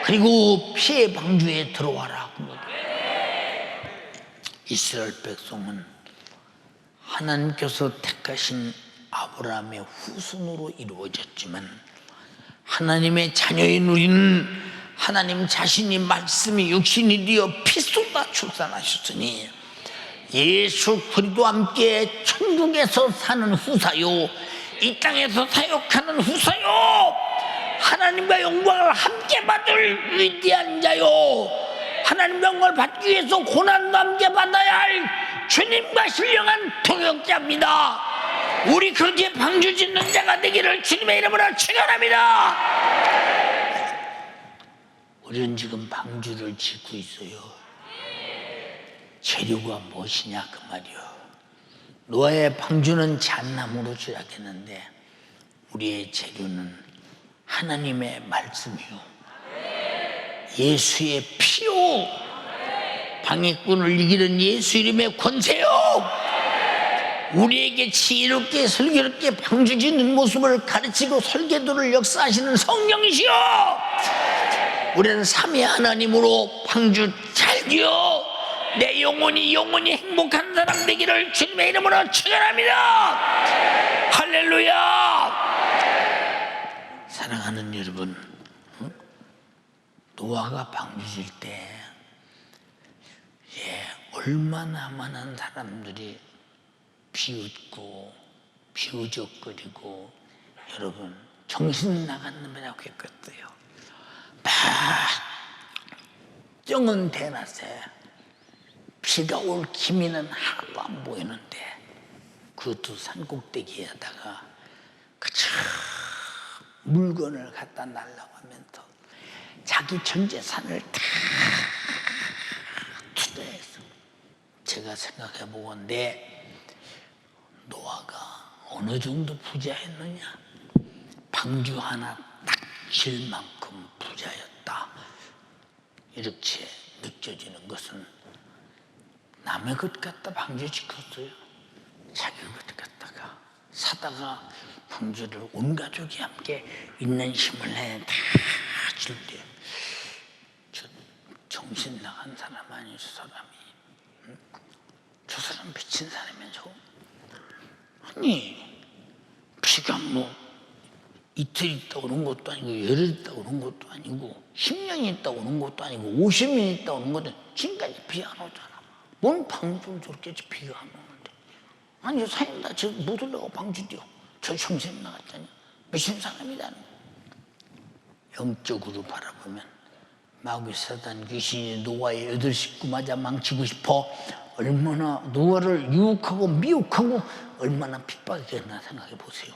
그리고 피의 방주에 들어와라. 이스라엘 백성은 하나님께서 택하신 아브라함의 후손으로 이루어졌지만 하나님의 자녀인 우리는 하나님 자신이 말씀이 육신이 되어 피 쏟아 출산하셨으니 예수 그리스도와 함께 천국에서 사는 후사요, 이 땅에서 사역하는 후사요, 하나님과 영광을 함께 받을 위대한 자요, 하나님과 영광을 받기 위해서 고난도 함께 받아야 할 주님과 신령한 동역자입니다. 우리 그렇게 방주 짓는 자가 되기를 주님의 이름으로 축원합니다. 우리는 지금 방주를 짓고 있어요. 재료가 무엇이냐 그 말이요. 노아의 방주는 잣나무로 시작했는데 우리의 재료는 하나님의 말씀이요, 예수의 피요, 방해꾼을 이기는 예수 이름의 권세요, 우리에게 지혜롭게 슬기롭게 방주 짓는 모습을 가르치고 설계도를 역사하시는 성령이시여, 우리는 삼위 하나님으로 방주 잘 지어 내 영혼이 행복한 사람 되기를 주님의 이름으로 축원합니다. 할렐루야. 사랑하는 여러분, 노아가 방주 질 때 얼마나 많은 사람들이 비웃고 비우적거리고 여러분 정신 나간 놈이라고 했거든요. 막 쩡은 대낮에 비가 올 기미는 하나도 안 보이는데 그것도 산꼭대기에다가 그저 물건을 갖다 날라고 하면서 자기 전 재산을 다 투자해서, 제가 생각해 보건데 노아가 어느 정도 부자였느냐, 방주 하나 딱 질 만큼 부자였다 이렇게 느껴지는 것은 남의 것 갖다 방주 짓었어요. 자기 것 갖다가 사다가 방주를 온 가족이 함께 있는 힘을 내 다 줄 때 저 정신 나간 사람 아니에요. 저 사람이 저 사람 미친 사람이야. 저 아니 비가 뭐 이틀 있다 오는 것도 아니고 열흘 있다 오는 것도 아니고 10년이 있다 오는 것도 아니고 50년이 있다 오는 것도 지금까지 비 안 오잖아. 뭔 방주를 저렇게 비가 안 오는데. 아니 저 사람 다 저 못 올라가고 방주 뛰어. 저 정신 나갔잖냐. 미친 사람이라는 거야. 영적으로 바라보면 마귀 사단 귀신이 노아의 8 식구마저 망치고 싶어 얼마나 노아를 유혹하고 미혹하고 얼마나 핍박했나 생각해 보세요.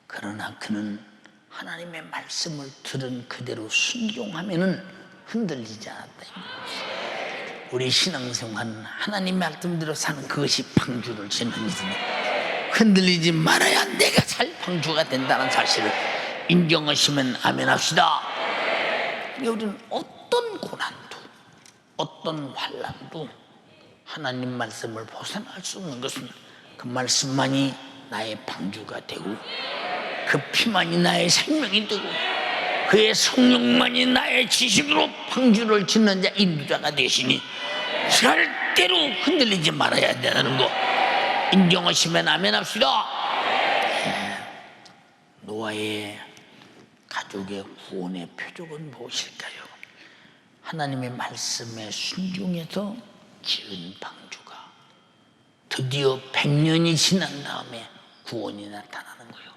그러나 그는 하나님의 말씀을 들은 그대로 순종하면은 흔들리지 않았다. 우리 신앙생활은 하나님의 말씀대로 사는 그것이 방주를 짓는 일이니 흔들리지 말아야 내가 살 방주가 된다는 사실을 인정하시면 아멘 합시다. 우리는 어떤 고난도 어떤 환난도 하나님 말씀을 벗어날 수 없는 것은 그 말씀만이 나의 방주가 되고 그 피만이 나의 생명이 되고 그의 성령만이 나의 지식으로 방주를 짓는 자 인도자가 되시니 절대로 흔들리지 말아야 되는 거 인정하시면 아멘 합시다. 노아의 가족의 구원의 표적은 무엇일까요? 하나님의 말씀에 순종해서 지은 방주가 드디어 100년이 지난 다음에 구원이 나타나는 거예요.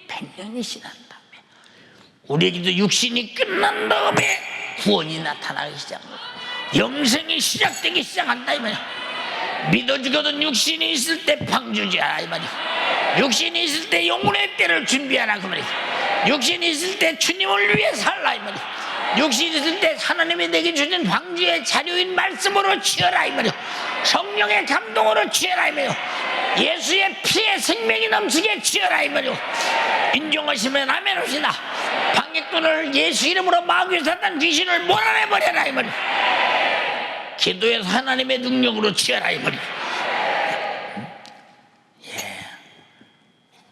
100년이 지난 다음에 우리에게도 육신이 끝난 다음에 구원이 나타나기 시작합니다. 영생이 시작되기 시작한다 이 말이야. 믿어지거든 육신이 있을 때 방주지하라 이 말이야. 육신이 있을 때 영혼의 때를 준비하라 그 말이야. 육신이 있을 때 주님을 위해 살라 이 말이야. 육신이 있을 때 하나님이 내게 주신 방주의 자료인 말씀으로 취하라 이 말이야. 성령의 감동으로 취하라 이 말이야. 예수의 피에 생명이 넘치게 취하라 이 말이야. 인정하시면 아멘 합시다. 방해꾼을 예수 이름으로 마귀 사탄 귀신을 몰아내버려라 이 말이야. 기도해서 하나님의 능력으로 취하라 이 말이야.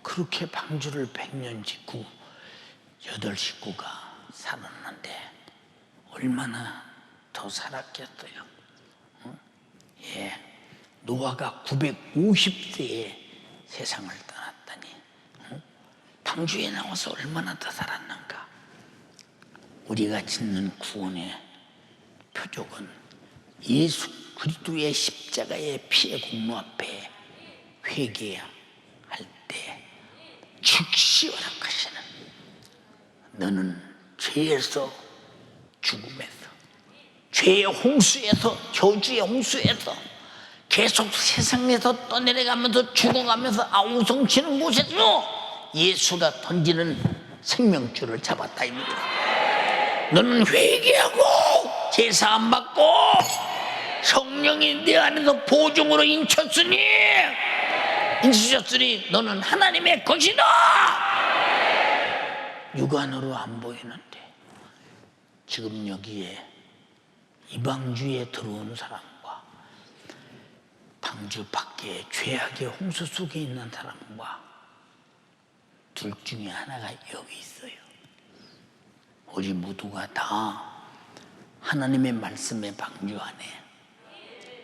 그렇게 방주를 100년 짓고 8 식구가 살았는데 얼마나 더 살았겠어요. 노아가 950세에 세상을 떠났다니 방주에 나와서 얼마나 더 살았는가. 우리가 짓는 구원의 표적은 예수 그리스도의 십자가의 피의 공로 앞에 회개할 때 즉시 허락하시는, 너는 죄에서 죽음에서 죄의 홍수에서 저주의 홍수에서 계속 세상에서 떠내려가면서 죽어가면서 아우성치는 곳에서 예수가 던지는 생명줄을 잡았다 입니다. 너는 회개하고 제사함 받고 성령이 내 안에서 보증으로 인치셨으니 너는 하나님의 것이다. 육안으로 안 보이는데 지금 여기에 이방주에 들어온 사람과 방주 밖에 죄악의 홍수 속에 있는 사람과 둘 중에 하나가 여기 있어요. 우리 모두가 다 하나님의 말씀의 방주 안에,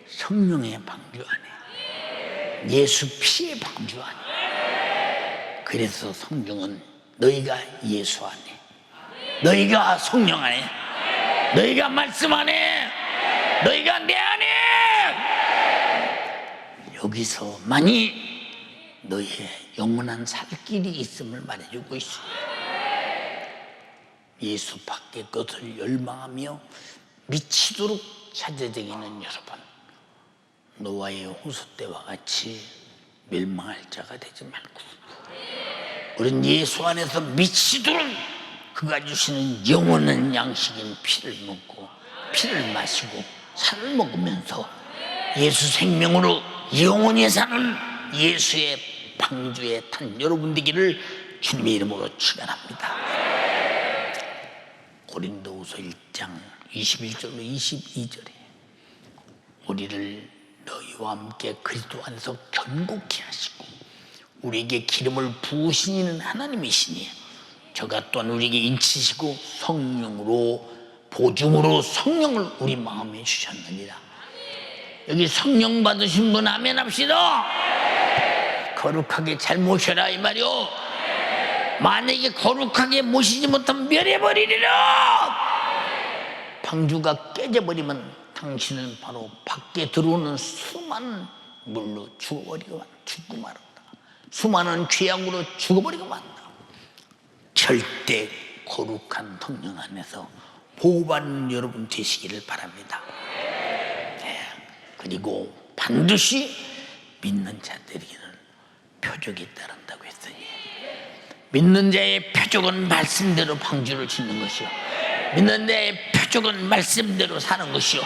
성령의 방주 안에, 예수 피의 방주 안에. 그래서 성경은 너희가 예수 안에, 너희가 성령 안에, 너희가 말씀 안에, 너희가 내 안에, 여기서만이 너희의 영원한 살 길이 있음을 말해주고 있습니다. 예수 밖의 것을 열망하며 미치도록 찾아다니는 여러분, 노아의 홍수 때와 같이 멸망할 자가 되지 말고 우린 예수 안에서 미치도록 그가 주시는 영원한 양식인 피를 먹고 피를 마시고 살을 먹으면서 예수 생명으로 영원히 사는 예수의 방주에 탄 여러분 되기를 주님의 이름으로 축원합니다. 고린도후서 1장 21절로 22절에 우리를 너희와 함께 그리스도 안에서 견고케 하시고 우리에게 기름을 부으신 이는 하나님이시니 저가 또한 우리에게 인치시고 성령으로 보증으로 성령을 우리 마음에 주셨느니라. 여기 성령 받으신 분 아멘 합시다. 거룩하게 잘 모셔라 이 말이요. 만약에 거룩하게 모시지 못하면 멸해버리리라. 방주가 깨져버리면 당신은 바로 밖에 들어오는 수많은 물로 죽어버리고 말한다. 수많은 죄악으로 죽어버리고 만다. 절대 거룩한 성령 안에서 보호받는 여러분 되시기를 바랍니다. 그리고 반드시 믿는 자들에게는 표적이 따른다고 했으니 믿는 자의 표적은 말씀대로 방주를 짓는 것이요, 믿는 자의 표적은 말씀대로 사는 것이요,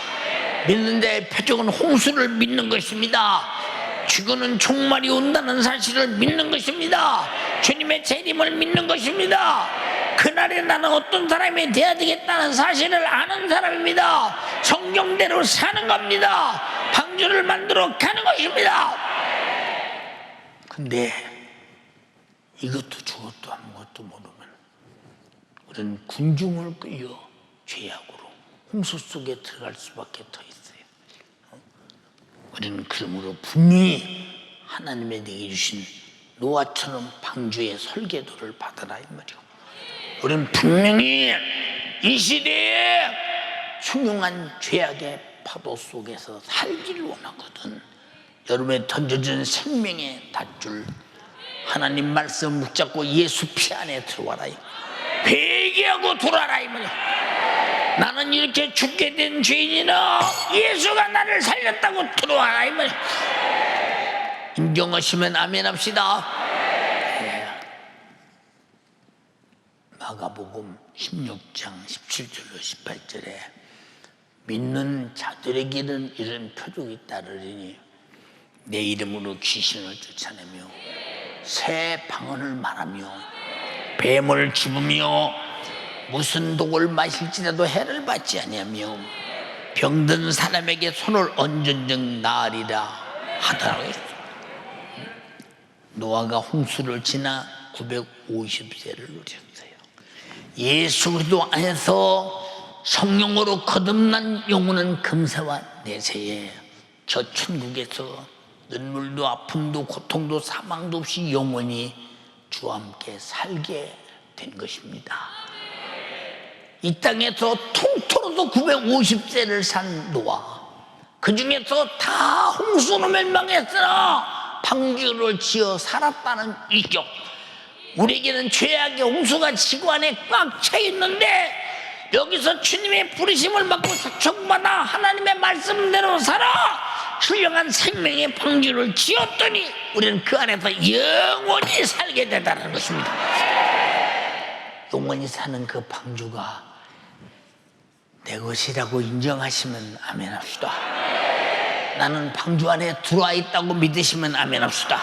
믿는 자의 표적은 홍수를 믿는 것입니다. 죽어는 종말이 온다는 사실을 믿는 것입니다. 주님의 재림을 믿는 것입니다. 그날에 나는 어떤 사람이 되어야 되겠다는 사실을 아는 사람입니다. 성경대로 사는 겁니다. 방주를 만들어 가는 것입니다. 근데 이것도 저것도 아무것도 모르면 우리는 군중을 끌려 죄악으로 홍수 속에 들어갈 수밖에 더 있어요. 우리는 그러므로 분명히 하나님의 내게 주신 노아처럼 방주의 설계도를 받아라 이 말이요. 우리는 분명히 이 시대에 흉흉한 죄악의 파도 속에서 살기를 원하거든. 여러분의 던져진 생명의 닷줄 하나님 말씀 붙잡고 예수 피 안에 들어와라. 회개하고 돌아라 이 말이야. 나는 이렇게 죽게 된 죄인이나 예수가 나를 살렸다고 들어와라 이 말이야. 인정하시면 아멘 합시다. 마가복음 16장 17절로 18절에 믿는 자들에게는 이런 표적이 따르리니 내 이름으로 귀신을 쫓아내며 새 방언을 말하며 뱀을 집으며 무슨 독을 마실지라도 해를 받지 아니하며 병든 사람에게 손을 얹은 즉 나으리라 하더라고 했어. 노아가 홍수를 지나 950세를 누렸어요. 예수 그리스도 안에서 성령으로 거듭난 영혼은 금세와 내세에 저 천국에서 눈물도 아픔도 고통도 사망도 없이 영원히 주와 함께 살게 된 것입니다. 이 땅에서 통틀어서 950세를 산 노아, 그 중에서 다 홍수로 멸망했으나 방주를 지어 살았다는 일격. 우리에게는 죄악의 홍수가 지구 안에 꽉 차 있는데 여기서 주님의 부르심을 받고 초청받아 하나님의 말씀대로 살아 훌륭한 생명의 방주를 지었더니 우리는 그 안에서 영원히 살게 되다는 것입니다. 영원히 사는 그 방주가 내 것이라고 인정하시면 아멘 합시다. 나는 방주 안에 들어와 있다고 믿으시면 아멘 합시다.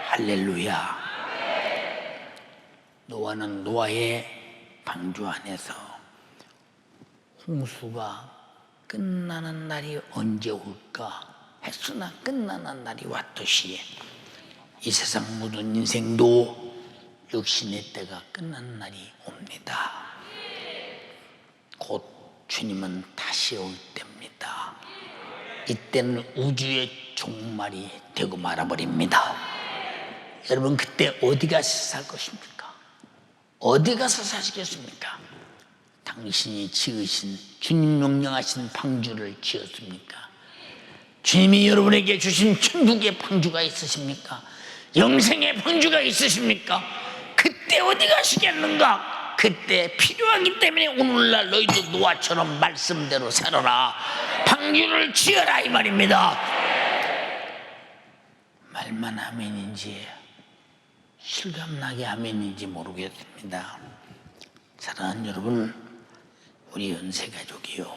할렐루야. 노아는 노아의 방주 안에서 홍수가 끝나는 날이 언제 올까 했으나 끝나는 날이 왔듯이 이 세상 모든 인생도 육신의 때가 끝나는 날이 옵니다. 곧 주님은 다시 올 때입니다. 이때는 우주의 종말이 되고 말아버립니다. 여러분 그때 어디 가서 살 것입니까? 어디 가서 사시겠습니까? 당신이 지으신 주님 명령하신 방주를 지었습니까? 주님이 여러분에게 주신 천국의 방주가 있으십니까? 영생의 방주가 있으십니까? 그때 어디 가시겠는가? 그때 필요하기 때문에 오늘날 너희도 노아처럼 말씀대로 살아라, 방주를 지어라 이 말입니다. 말만 아멘인지 실감나게 아멘인지 모르겠습니다. 사랑하는 여러분, 우리 연세가족이요,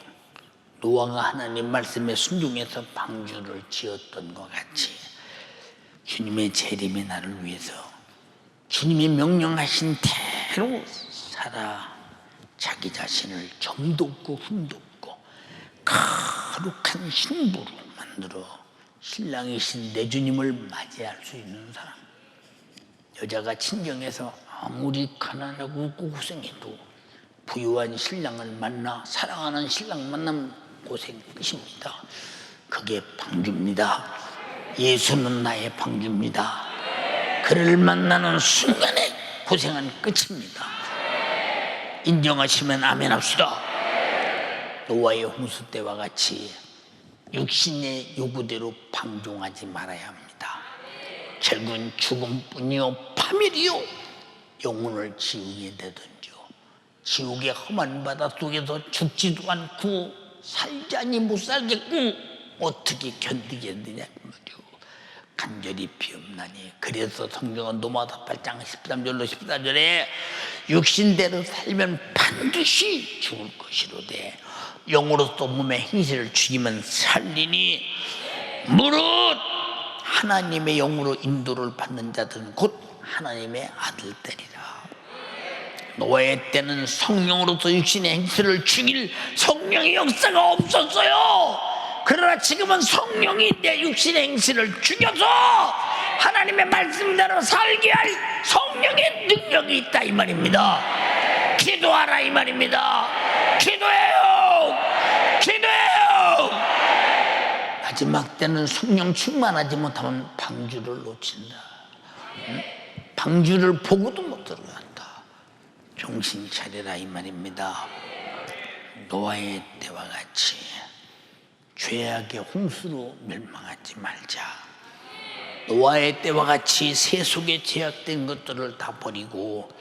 노아가 하나님 말씀에 순종해서 방주를 지었던 것 같이 주님의 재림의 날을 위해서 주님이 명령하신 대로 살아 자기 자신을 점도 없고 흠도 없고 거룩한 신부로 만들어 신랑이신 내 주님을 맞이할 수 있는 사람. 여자가 친정에서 아무리 가난하고 고생해도 부유한 신랑을 만나 사랑하는 신랑 만나면 고생 끝입니다. 그게 방주입니다. 예수는 나의 방주입니다. 그를 만나는 순간에 고생은 끝입니다. 인정하시면 아멘 합시다. 노아의 홍수 때와 같이 육신의 요구대로 방종하지 말아야 합니다. 결국은 죽음뿐이요 파멸이요 영혼을 지옥에 내던져 지옥의 험한 바다 속에서 죽지도 않고 살자니 못 살겠고 어떻게 견디겠느냐 말이요. 간절히 비옵나니. 그래서 성경은 로마서 8장 13절로 14절에 육신대로 살면 반드시 죽을 것이로되 영으로서 몸의 행실을 죽이면 살리니 무릇 하나님의 영으로 인도를 받는 자들은 곧 하나님의 아들들이라. 노아의 때는 성령으로서 육신의 행실을 죽일 성령의 역사가 없었어요. 그러나 지금은 성령이 내 육신의 행실을 죽여서 하나님의 말씀대로 살게 할 성령의 능력이 있다 이 말입니다. 기도하라 이 말입니다. 기도해요. 기도해요. 마지막 때는 성령 충만하지 못하면 방주를 놓친다. 방주를 보고도 못 들어간다. 정신 차리라 이 말입니다. 노아의 때와 같이 죄악의 홍수로 멸망하지 말자. 노아의 때와 같이 세속에 제약된 것들을 다 버리고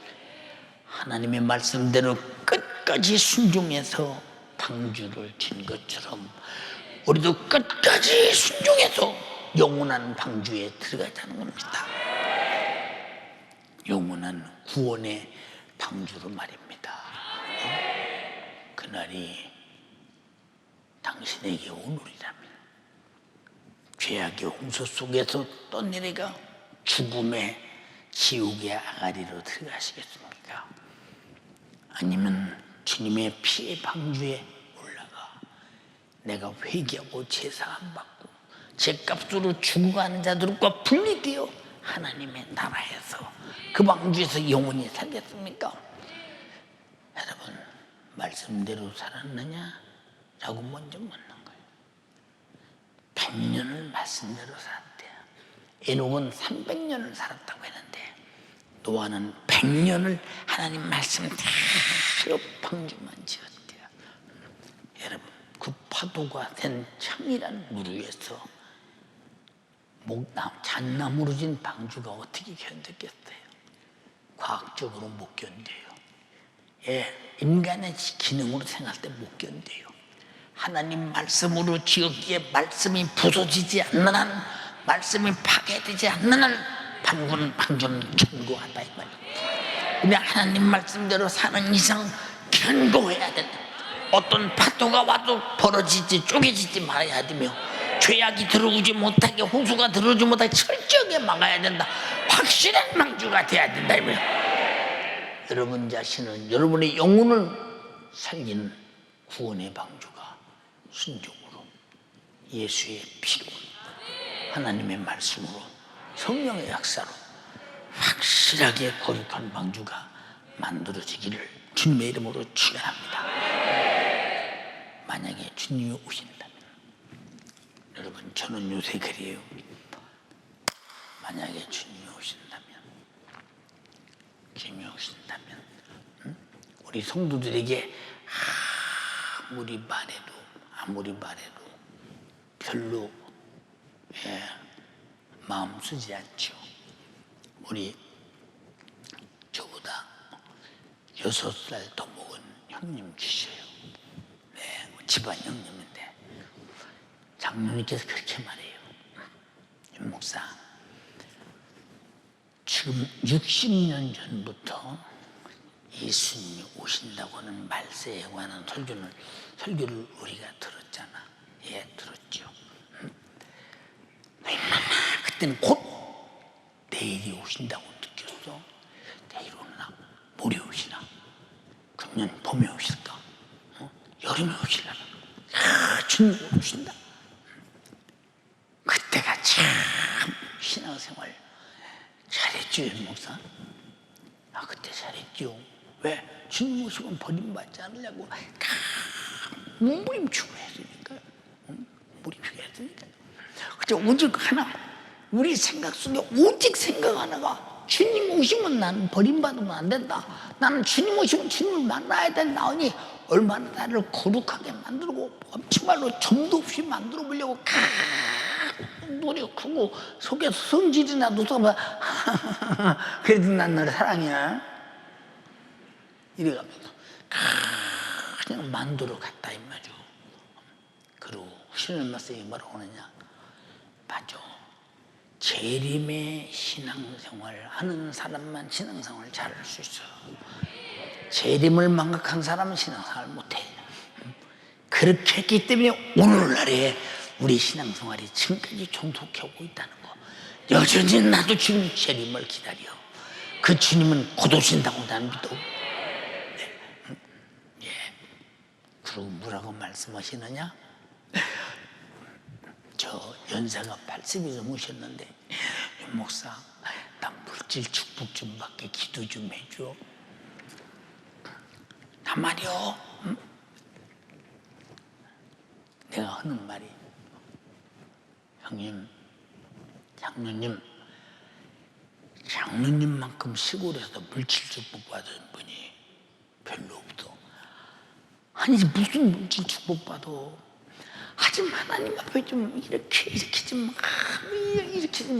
하나님의 말씀대로 끝까지 순종해서 방주를 친 것처럼 우리도 끝까지 순종해서 영원한 방주에 들어가자는 겁니다. 영원한 구원의 방주로 말입니다. 그날이 당신에게 오늘이라면 죄악의 홍수 속에서 떠내려가 죽음의 지옥의 아가리로 들어가시겠습니까? 아니면 주님의 피의 방주에 올라가 내가 회개하고 제사함 받고 죄값으로 죽어가는 자들과 분리되어 하나님의 나라에서 그 방주에서 영원히 살겠습니까? 여러분 말씀대로 살았느냐? 라고 먼저 묻는 거예요. 100년을 말씀대로 살았대요. 에녹은 300년을 살았다고 했는데 노아는 100년을 하나님 말씀대로 방주만 지었대요. 여러분 그 파도가 된 창이란 물 위에서 잣나무로 진 방주가 어떻게 견뎠겠어요? 과학적으로 못 견뎌요. 예, 인간의 기능으로 생각할 때 못 견뎌요. 하나님 말씀으로 지었기에 말씀이 부서지지 않는 한, 말씀이 파괴되지 않는 한 방주는 견고하다 이 말이에요. 우리 하나님 말씀대로 사는 이상 견고해야 된다. 어떤 파도가 와도 벌어지지 쪼개지지 말아야 되며 죄악이 들어오지 못하게 홍수가 들어오지 못하게 철저하게 막아야 된다. 확실한 방주가 돼야 된다 이 말이에요. 여러분 자신은 여러분의 영혼을 살리는 구원의 방주가 순종으로 예수의 피로 하나님의 말씀으로 성령의 역사로 확실하게 거룩한 방주가 만들어지기를 주님의 이름으로 축원합니다. 만약에 주님이 오신다면 여러분 저는 요새 그래요. 만약에 주님이 오신다면 우리 성도들에게 아무리 말해도 별로 마음 쓰지 않죠. 우리 저보다 6살 더 먹은 형님 계셔요. 네, 집안 형님인데 장로님께서 그렇게 말해요. 윤 목사, 지금 60년 전부터 예수님이 오신다고 하는 말세에 관한 설교를 우리가 들었잖아. 예, 들었죠. 얼마나 그때는 곧 내일이 오신다고 느꼈어. 내일 오나? 모레 오시나? 금년 봄에 오실까? 여름에 오시려나? 주님 오신다. 그때가 참 신앙생활 잘했죠, 윤 목사? 그때 잘했죠. 왜? 주님 오시면 버림받지 않으려고 몸부림치고 했으니까요. 몸부림치고 했으니까요. 그저 오직 하나, 우리 생각 속에 오직 생각 하나가 주님 오시면 나는 버림받으면 안 된다. 나는 주님 오시면 주님을 만나야 된다. 하니 얼마나 나를 거룩하게 만들고 정말로 점도 없이 만들어 보려고 노력하고 속에서 성질이 나도 그래도 난 너를 사랑해 이래가면서 그냥 만들어 갔다 이 말이죠. 그리고 신을 말씀이 뭐라고 하느냐? 맞아. 재림의 신앙생활 하는 사람만 신앙생활 잘할 수 있어. 재림을 망각한 사람은 신앙생활 못해. 그렇게 했기 때문에 오늘날에 우리 신앙생활이 지금까지 존속하고 있다는 거. 여전히 나도 지금 재림을 기다려. 그 주님은 곧 오신다고 나는 믿어. 네. 예. 그리고 뭐라고 말씀하시느냐? 저 연세가 80이 넘으셨는데 목사, 나 물질 축복 좀 받게 기도 좀 해줘. 나 말이요, 응? 내가 하는 말이, 형님, 장로님만큼 시골에서 물질 축복 받은 분이 별로 없어. 아니 무슨 물질 축복 받아? 하지만 하나님 앞에 좀 이렇게 좀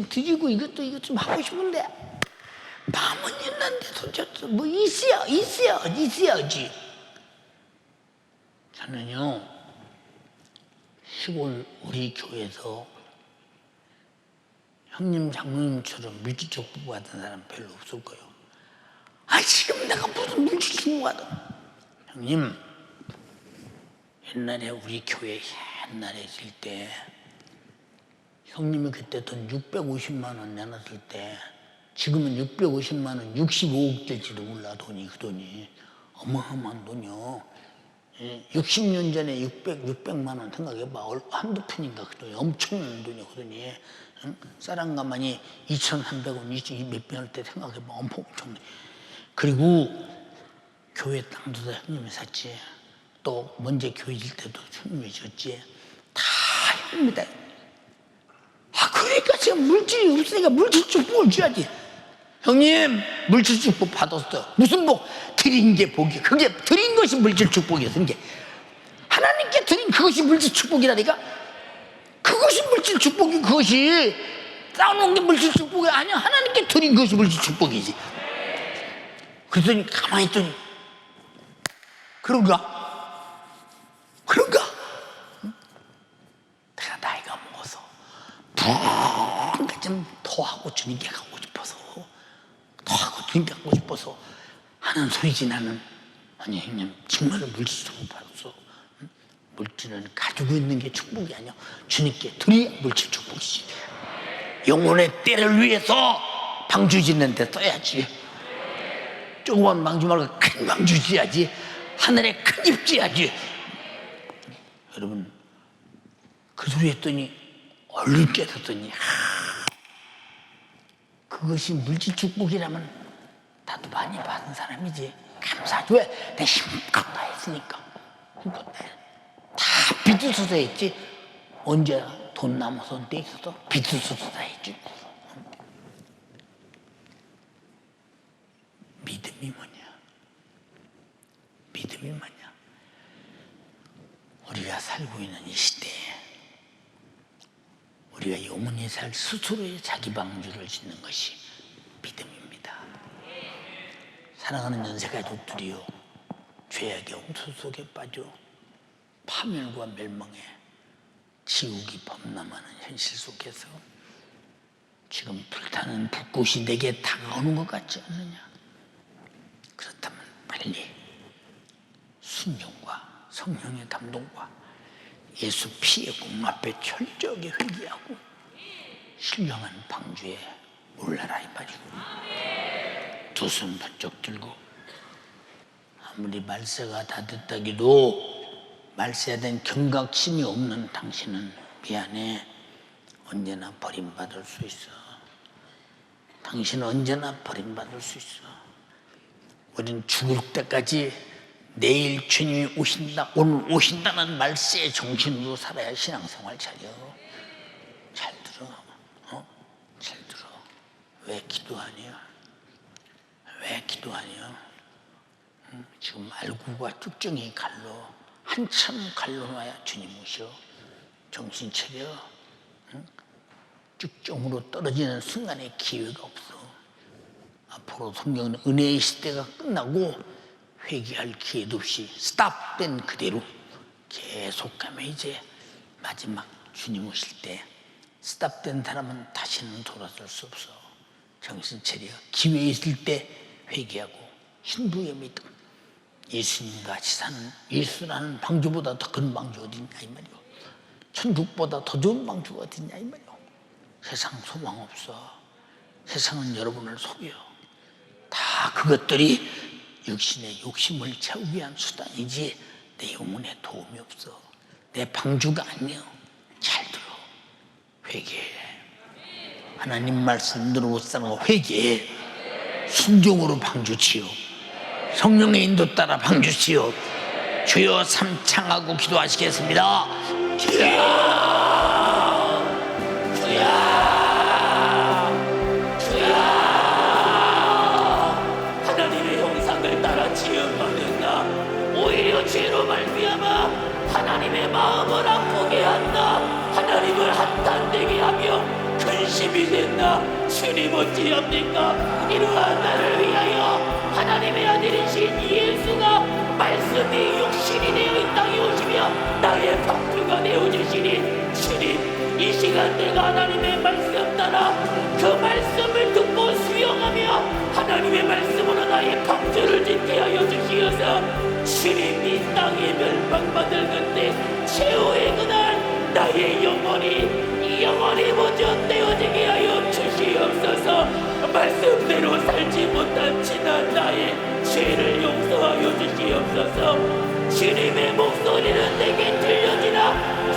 드리고 이것 좀 하고 싶은데 마음은 있는데 도대체 뭐 있어야지. 저는요 시골 우리 교회에서 형님 장로님처럼 물질 축복 받은 사람 별로 없을 거예요. 아 지금 내가 무슨 물질 축복 받아? 형님 옛날에 우리 교회 옛날에 있을 때 형님이 그때 돈 650만 원 내놨을 때 지금은 650만 원 65억 될지도 몰라. 그 돈이 어마어마한 돈이요. 60년 전에 600만 원 생각해봐. 한두 푼인가 그 돈이 엄청난 돈이야. 그 돈이 쌀한가마니 2,300원 200원 할 때 생각해봐. 엄청난. 그리고 교회 땅도 다 형님이 샀지. 또 먼저 교회 질 때도 형님이 줬지. 다 형님이다. 그러니까 지금 물질이 없으니까 물질 축복을 줘야지. 형님 물질 축복 받았어. 무슨 복? 드린 게 복이. 그게 드린 것이 물질 축복이었던 게 하나님께 드린 그것이 물질 축복이라니까. 그것이 물질 축복이. 그것이 쌓아놓은 게 물질 축복이 아니야. 하나님께 드린 것이 물질 축복이지. 그랬더니 가만히 있더니 그런가? 내가 나이가 먹어서 뭔가 좀 더 하고 주님께 가고 싶어서 하는 소리지. 나는 아니 형님 정말로 물질 축복 받았어. 물질은 가지고 있는 게 축복이 아니야. 주님께 드려야 물질 축복이지. 영혼의 때를 위해서 방주 짓는 데 써야지. 조그만 방주 말고 큰 방주 지어야지. 하늘에 큰 집 지어야지. 여러분 그 소리 했더니 얼른 깨닫더니 그것이 물질 축복이라면 나도 많이 받은 사람이지. 감사하지. 왜? 내 힘껏 다 했으니까. 다 빚어서 했지. 언제 돈 남아서 때 있어서 빚어서 다 했지. 믿음이 뭐냐? 우리가 살고 있는 이 시대에 우리가 영원히 살 스스로의 자기 방주를 짓는 것이 믿음입니다. 사랑하는 연세가족들이요, 죄악의 홍수 속에 빠져 파멸과 멸망에 지옥이 범람하는 현실 속에서 지금 불타는 불꽃이 내게 다가오는 것 같지 않느냐? 그렇다면 빨리 순종과 성령의 감동과 예수 피의 공 앞에 철저하게 회개하고 신령한 방주에 올라라 이 말이고, 두 손 번쩍 들고 아무리 말세가 다 됐다기도 말세에 대한 경각심이 없는 당신은 미안해. 언제나 버림받을 수 있어. 당신은 언제나 버림받을 수 있어. 우린 죽을 때까지 내일 주님이 오신다, 오늘 오신다는 말세의 정신으로 살아야 신앙생활 차려. 잘 들어. 잘 들어. 왜 기도하냐? 지금 알구가 쭉정이 갈로 한참 갈로놔야 주님 오셔. 정신 차려. 쭉정으로 떨어지는 순간에 기회가 없어. 앞으로 성경은 은혜의 시대가 끝나고 회개할 기회도 없이 스탑된 그대로 계속 가면 이제 마지막 주님 오실 때 스탑된 사람은 다시는 돌아설 수 없어. 정신 차려. 기회 있을 때 회개하고 신부의 믿음. 예수님 같이 사는, 예수라는 방주보다 더 큰 방주 어디 있냐 이 말이오. 천국보다 더 좋은 방주가 어디 있냐 이 말이오. 세상 소망 없어. 세상은 여러분을 속여. 다 그것들이 육신의 욕심을 채우기 위한 수단이지 내 영혼에 도움이 없어. 내 방주가 아니야. 잘 들어. 회개해. 하나님 말씀대로 못 사는 거 회개, 순종으로 방주치요. 성령의 인도 따라 방주치요. 주여 삼창하고 기도하시겠습니다. 주여, 주여, 주여. 하나님의 형상을 따라 지음받는다. 오히려 죄로 말미암아 하나님의 마음을 아프게 한다. 하나님을 한탄되게 하며 근심이 된다. 주님 어찌합니까? 이러한 나를 위하여 하나님의 아들이신 예수가 말씀이 육신이 되어 이 땅에 오시며 나의 방주가 되어주시니, 주님 이 시간 내가 하나님의 말씀 따라 그 말씀을 듣고 수용하며 하나님의 말씀으로 나의 방주를 짓게 하여 주시어서 주님 이 땅에 멸망받을 그때 최후의 그날 나의 영혼이 보존되어지게 하여 주시옵소서. 말씀대로 살지 못한 지난 나의 죄를 용서하여 주시옵소서. 주님의 목소리는 내게 들려지나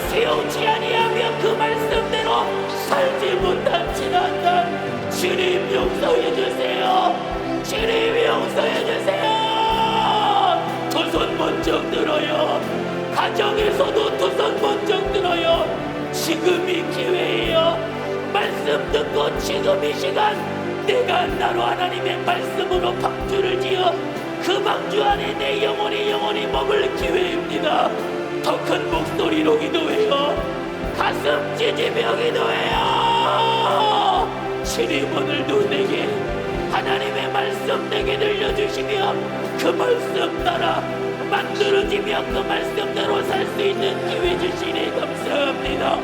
세우지 아니하며 그 말씀대로 살지 못한 지난 날 주님 용서해 주세요. 주님 용서해 주세요. 두 손 번쩍 들어요. 가정에서도 두 손 번쩍 들어요. 지금이 기회예요. 말씀 듣고 지금 이 시간 내가 나로 하나님의 말씀으로 방주를 지어 그 방주 안에 내 영혼이 머물 기회입니다. 더 큰 목소리로 기도해요. 가슴 찢으며 기도해요. 주님 오늘도 내게 하나님의 말씀 내게 들려주시며 그 말씀 따라 만들어지며 그 말씀대로 살 수 있는 기회 주시니 감사합니다.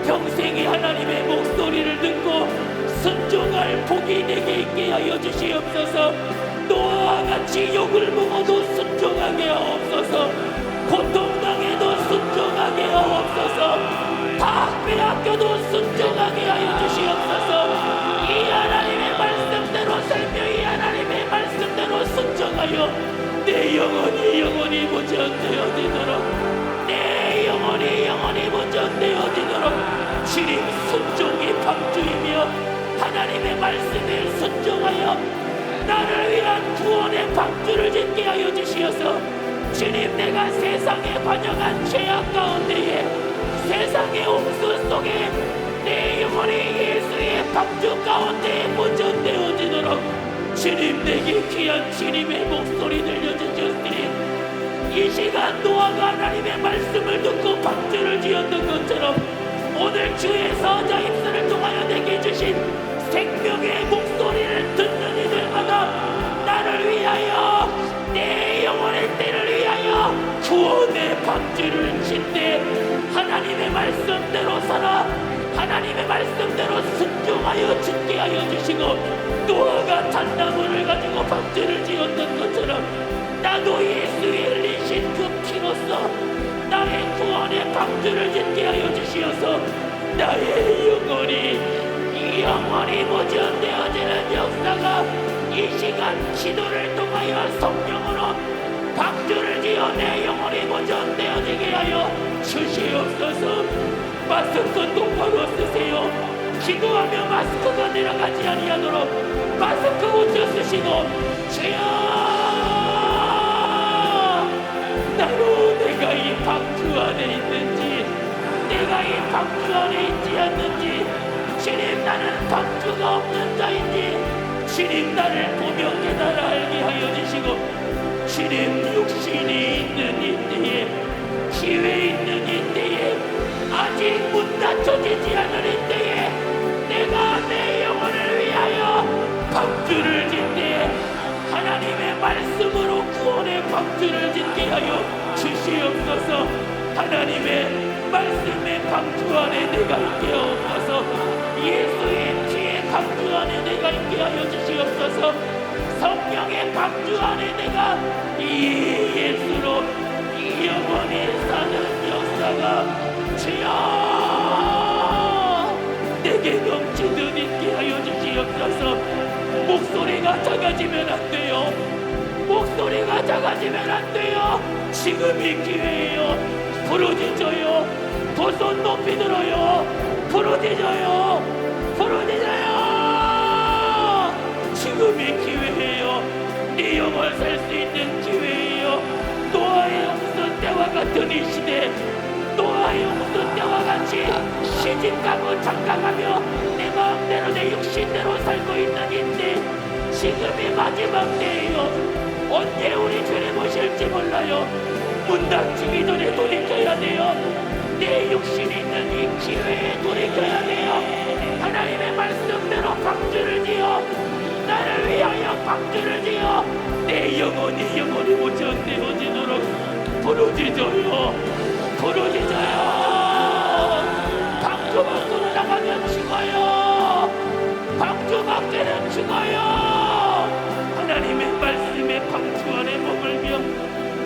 평생에 하나님의 목소리를 듣고 순종할 복이 내게 있게 하여 주시옵소서. 노아와 같이 욕을 먹어도 순종하게 하옵소서. 고통당해도 순종하게 하옵소서. 다 빼앗겨도 순종하게 하여 주시옵소서. 이 하나님의 말씀대로 살며 이 하나님의 말씀대로 순종하여 내 영혼이 보존되어지도록, 내 영혼이 보존되어지도록 주님 순종이 방주이며 하나님의 말씀에 순종하여 나를 위한 구원의 방주를 짓게 하여 주시어서 주님 내가 세상에 관영한 죄악 가운데에 세상의 옥수 속에 내 영혼이 예수의 방주 가운데에 보존되어지도록 주님 내게 귀한 주님의 목소리 들려주셨으니 이 시간 노아가 하나님의 말씀을 듣고 방주를 지었던 것처럼 오늘 주의 사자 입술을 통하여 내게 주신 생명의 목소리를 듣는 이들마다 나를 위하여 내 영혼의 때를 위하여 구원의 방주를 짓되 하나님의 말씀대로 살아 하나님의 말씀대로 순종하여 짓게 하여 주시고 노아가 잣나무를 가지고 방주를 지었던 것처럼 나도 예수의 흘리신 그 피로써 나의 구원의 방주를 짓게 하여 주시어서 나의 영혼이 보존되어지는 역사가 이 시간 기도를 통하여 성령으로 방주를 지어 내 영혼이 보존되어지게 하여 주시옵소서. 마스크 똑바로 쓰세요. 기도하며 마스크가 내려가지 아니하도록 마스크 고쳐 쓰시고 주여 나로 내가 이 방주 안에 있는지 내가 이 방주 안에 있지 않는지 주님 나는 방주가 없는 자인지 주님 나를 보며 깨달아 알게 하여 주시고 주님 육신이 있는 이때에 기회 있는 이때에 아직 문 닫혀지지 않은 이때에 내가 내 영혼을 위하여 방주를 짓되 하나님의 말씀으로 구원의 방주를 짓게 하여 주시옵소서. 하나님의 말씀의 방주 안에 내가 있게 하옵소서. 예수의 피의 방주 안에 내가 있게 하여 주시옵소서. 성령의 방주 안에 내가 이 예수로 이 영원히 사는 역사가 주여 내게 넘치듯 있게 하여 주시옵소서. 목소리가 작아지면 안 돼요. 목소리가 작아지면 안 돼요. 지금이 기회예요. 부르짖어요. 두 손 높이 들어요. 부르짖어요. 부르짖어요. 지금이 기회예요. 네 영혼 살 수 있는 기회예요. 노아의 홍수 때와 같은 이 시대, 노아의 홍수 때와 같이 시집가고 장가가며 내 마음대로 내 육신대로 살고 있는 이때, 지금이 마지막 때예요. 언제 우리 주님 오실지 몰라요. 문 닫히기 전에 돌이켜야 돼요. 내 육신이 있는 이 기회에 돌이켜야 돼요. 하나님의 말씀대로 방주를 지어, 나를 위하여 방주를 지어 내 영혼이 못지어내어지도록 부르짖어요. 방주 밖으로 나가면 죽어요. 방주 밖에는 죽어요. 하나님의 말씀에 방주 안에 머물며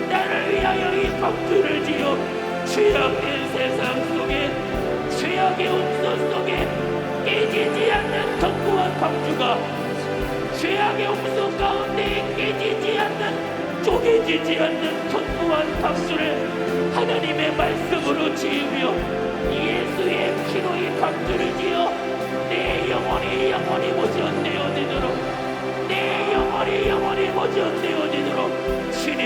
나를 위하여 이 방주를 지어 죄악된 세상 속에, 죄악의 홍수 속에 깨지지 않는 견고한 방주가, 죄악의 홍수 가운데 깨지지 않는, 쪼개지지 않는 견고한 방주를 하나님의 말씀으로 지으며 예수의 피로 이 방주를 지어 내 영혼이 못지어내어지도록, 내 영혼이 못지어내어지도록 주님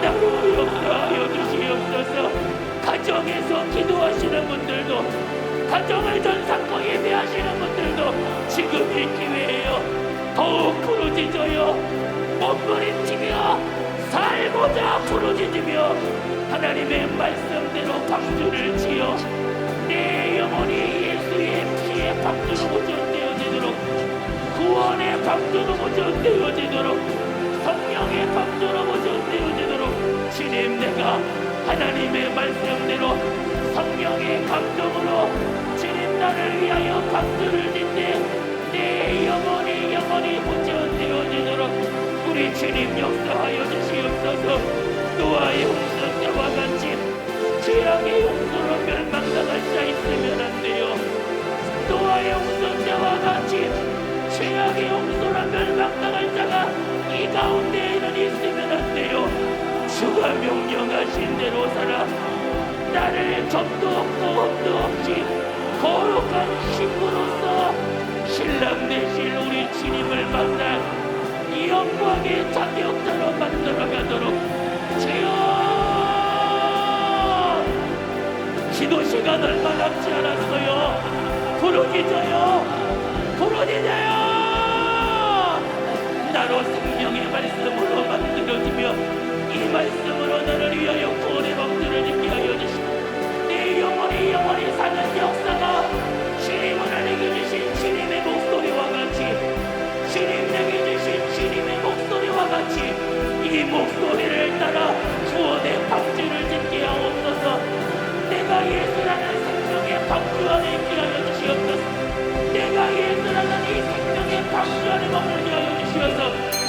나로 역사하여 주시옵소서. 가정에서 기도하시는 분들도, 가정을 전상고 예배하시는 분들도 지금이 기회예요. 더욱 부르짖어요. 몸부림치며 살고자 부르짖으며 하나님의 말씀대로 방주를 지어 내 영혼이 예수의 피의 방주로 모전되어지도록, 구원의 방주로 모전되어지도록, 성령의 방주로 모전되어지도록 주님, 내가 하나님의 말씀대로 성령의 감동으로 주님 나를 위하여 방주를 짓되 내 영혼이 모전되어지도록 우리 주님 역사하여 주시옵소서. 노아의 홍수 때와 같이 죄악의 홍수로 멸망당할 자 있으면 안 돼요. 노아의 홍수 때와 같이 죄악의 홍수로 멸망당할 자가 이 가운데에는 있으면 안 돼요. 주가 명령하신 대로 살아 나를 점도 없고 흠도 없이 거룩한 신부로서 신랑 되실 우리 주님을 만날 이 영광의 자격자로 만들어가도록 주여, 기도 시간 얼마 남지 않았어요. 부르짖어요. 나로 생명의 말씀으로 만들어지며 이 말씀으로 나를 위하여 구원의 방주를 짓게 하여 주시고 내 영혼이 사는 역사가 주님을 내게 주신 주님의 목소리와 같이, 주님 내게 주신 주님의 목소리와 같이 이 목소리를 따라 구원의 방주를 짓게 하옵소서. 내가 예수라는 생명의 방주 안에 있게 하여 주시옵소서. 내가 예수라는 이 생명의 방주 안에 머물게 하여 주시옵소서.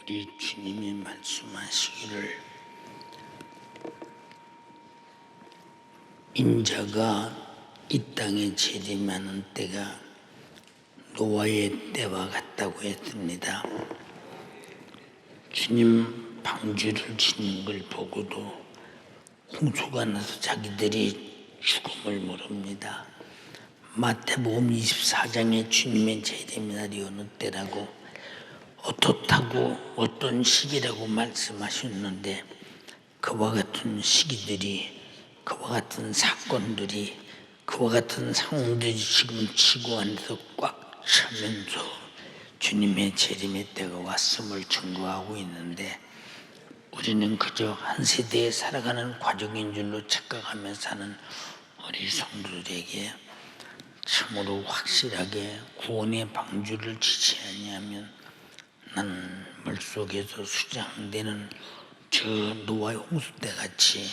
우리 주님이 말씀하시기를 인자가 이 땅에 재림하는 때가 노아의 때와 같다고 했습니다. 주님 방주를 짓는 걸 보고도 홍수가 나서 자기들이 죽음을 모릅니다. 마태복음 24장에 주님의 재림의 날이 어느 때라고, 어떻다고 어떤 시기라고 말씀하셨는데 그와 같은 시기들이, 그와 같은 사건들이, 그와 같은 상황들이 지금 지구 안에서 꽉 차면서 주님의 재림의 때가 왔음을 증거하고 있는데, 우리는 그저 한 세대에 살아가는 과정인 줄로 착각하며 사는 우리 성도들에게 참으로 확실하게 구원의 방주를 지지 아니하면 나는 물속에서 수장되는 저 노아의 홍수 때 같이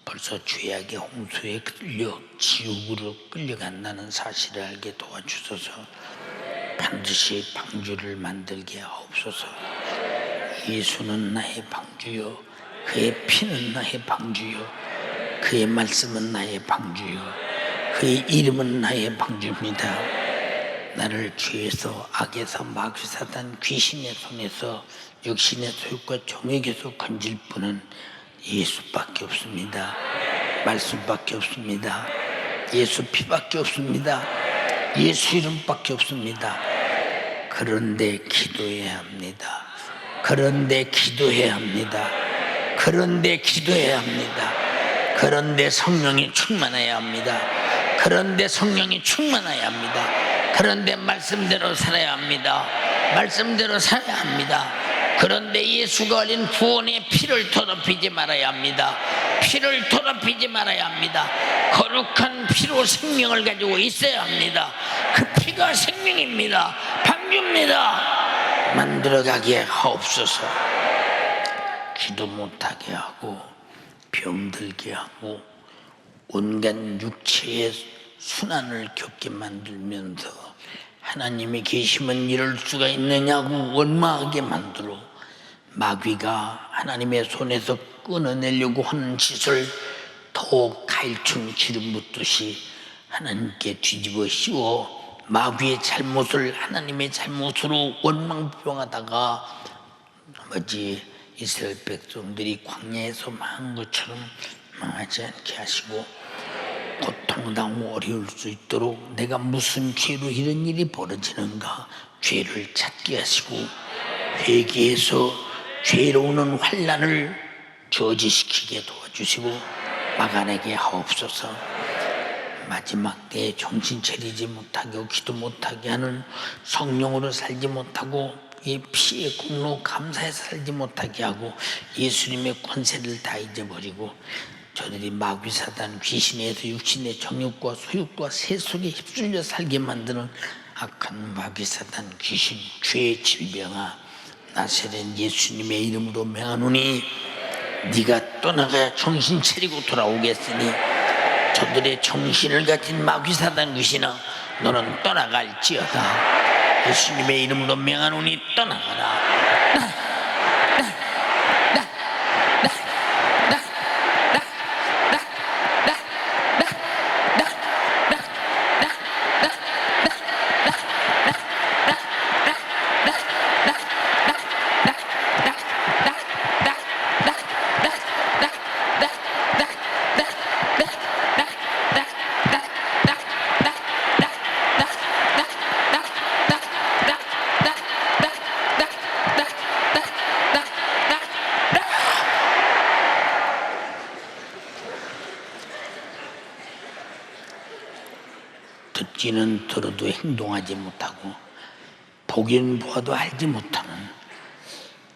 벌써 죄악의 홍수에 끌려 지옥으로 끌려간다는 사실을 알게 도와주소서. 반드시 방주를 만들게 하옵소서. 예수는 나의 방주요, 그의 피는 나의 방주요, 그의 말씀은 나의 방주요, 그의 이름은 나의 방주입니다. 나를 죄에서, 악에서, 마귀 사단 귀신의 손에서, 육신의 소욕과 정욕에서 건질 분은 예수밖에 없습니다. 말씀밖에 없습니다. 예수 피밖에 없습니다. 예수 이름밖에 없습니다. 그런데 기도해야 합니다. 그런데 기도해야 합니다. 그런데 기도해야 합니다. 그런데 성령이 충만해야 합니다. 그런데 성령이 충만해야 합니다. 그런데 말씀대로 살아야 합니다. 말씀대로 살아야 합니다. 그런데 예수가 흘린 구원의 피를 더럽히지 말아야 합니다. 피를 더럽히지 말아야 합니다. 거룩한 피로 생명을 가지고 있어야 합니다. 그 피가 생명입니다. 방주입니다. 만들어가게 하옵소서. 기도 못하게 하고 병들게 하고 온갖 육체의 순환을 겪게 만들면서 하나님이 계시면 이럴 수가 있느냐고 원망하게 만들어 마귀가 하나님의 손에서 끊어내려고 하는 짓을 더욱 갈충 기름 붓듯이 하나님께 뒤집어 씌워 마귀의 잘못을 하나님의 잘못으로 원망평하다가 나머지 이스라엘 백성들이 광야에서 망한 것처럼 망하지 않게 하시고 고통당하고 어려울 수 있도록 내가 무슨 죄로 이런 일이 벌어지는가 죄를 찾게 하시고 회개해서 죄로 오는 환난을 저지시키게 도와주시고 막아내게 하옵소서. 마지막 때에 정신 차리지 못하고 기도 못하게 하는 성령으로 살지 못하고 이 피의 공로 감사해서 살지 못하게 하고 예수님의 권세를 다 잊어버리고 저들이 마귀 사단 귀신에서 육신의 정욕과 소욕과 세속에 휩쓸려 살게 만드는 악한 마귀 사단 귀신 죄의 질병아 나세렛 예수님의 이름으로 명하노니 네가 떠나가야 정신 차리고 돌아오겠으니 저들의 정신을 가진 마귀 사단 귀신아 너는 떠나갈지어다. 예수님의 이름으로 명하노니 떠나가라. 듣기는 들어도 행동하지 못하고 보기는 보아도 알지 못하는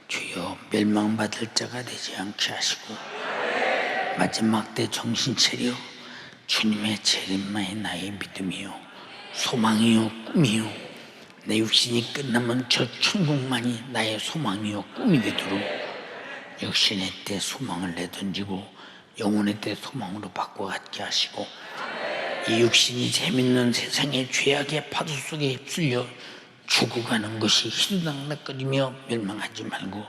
주여 멸망받을 자가 되지 않게 하시고 마지막 때 정신 차려 주님의 재림만이 나의 믿음이요 소망이요 꿈이요 내 육신이 끝나면 저 천국만이 나의 소망이요 꿈이 되도록 육신의 때 소망을 내던지고 영혼의 때 소망으로 바꿔갖게 하시고 이 육신이 재밌는 세상의 죄악의 파도 속에 휩쓸려 죽어가는 것이 희두당락거리며 멸망하지 말고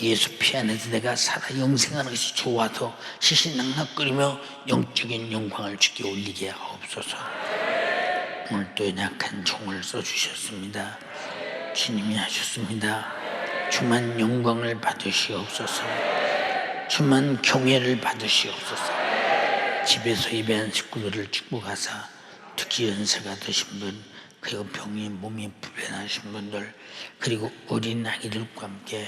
예수 피 안에서 내가 살아 영생하는 것이 좋아서 시시낙낙거리며 영적인 영광을 주께 올리게 하옵소서. 오늘 또 연약한 종을 써주셨습니다. 주님이 하셨습니다. 주만 영광을 받으시옵소서. 주만 경외를 받으시옵소서. 집에서 예배한 식구들을 축복하사 특히 연세가 드신 분 그리고 병이 몸이 불편하신 분들 그리고 어린 아기들과 함께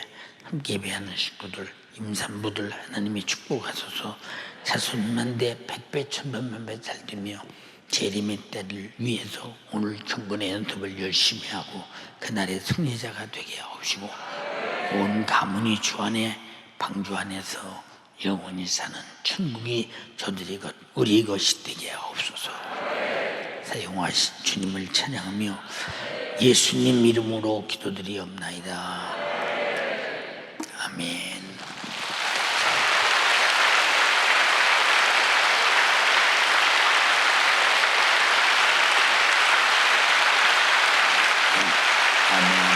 예배하는 식구들 임산부들 하나님이 축복하소서. 자손만대 백배 천배만배 잘되며 재림의 때를 위해서 오늘 경건의 연습을 열심히 하고 그날의 승리자가 되게 하시고 온 가문이 주 안에 방주 안에서 영원히 사는 천국이 저들의 것 우리 것이 되게 하옵소서. 사용하신 주님을 찬양하며 예수님 이름으로 기도드리옵나이다. 아멘. 아멘.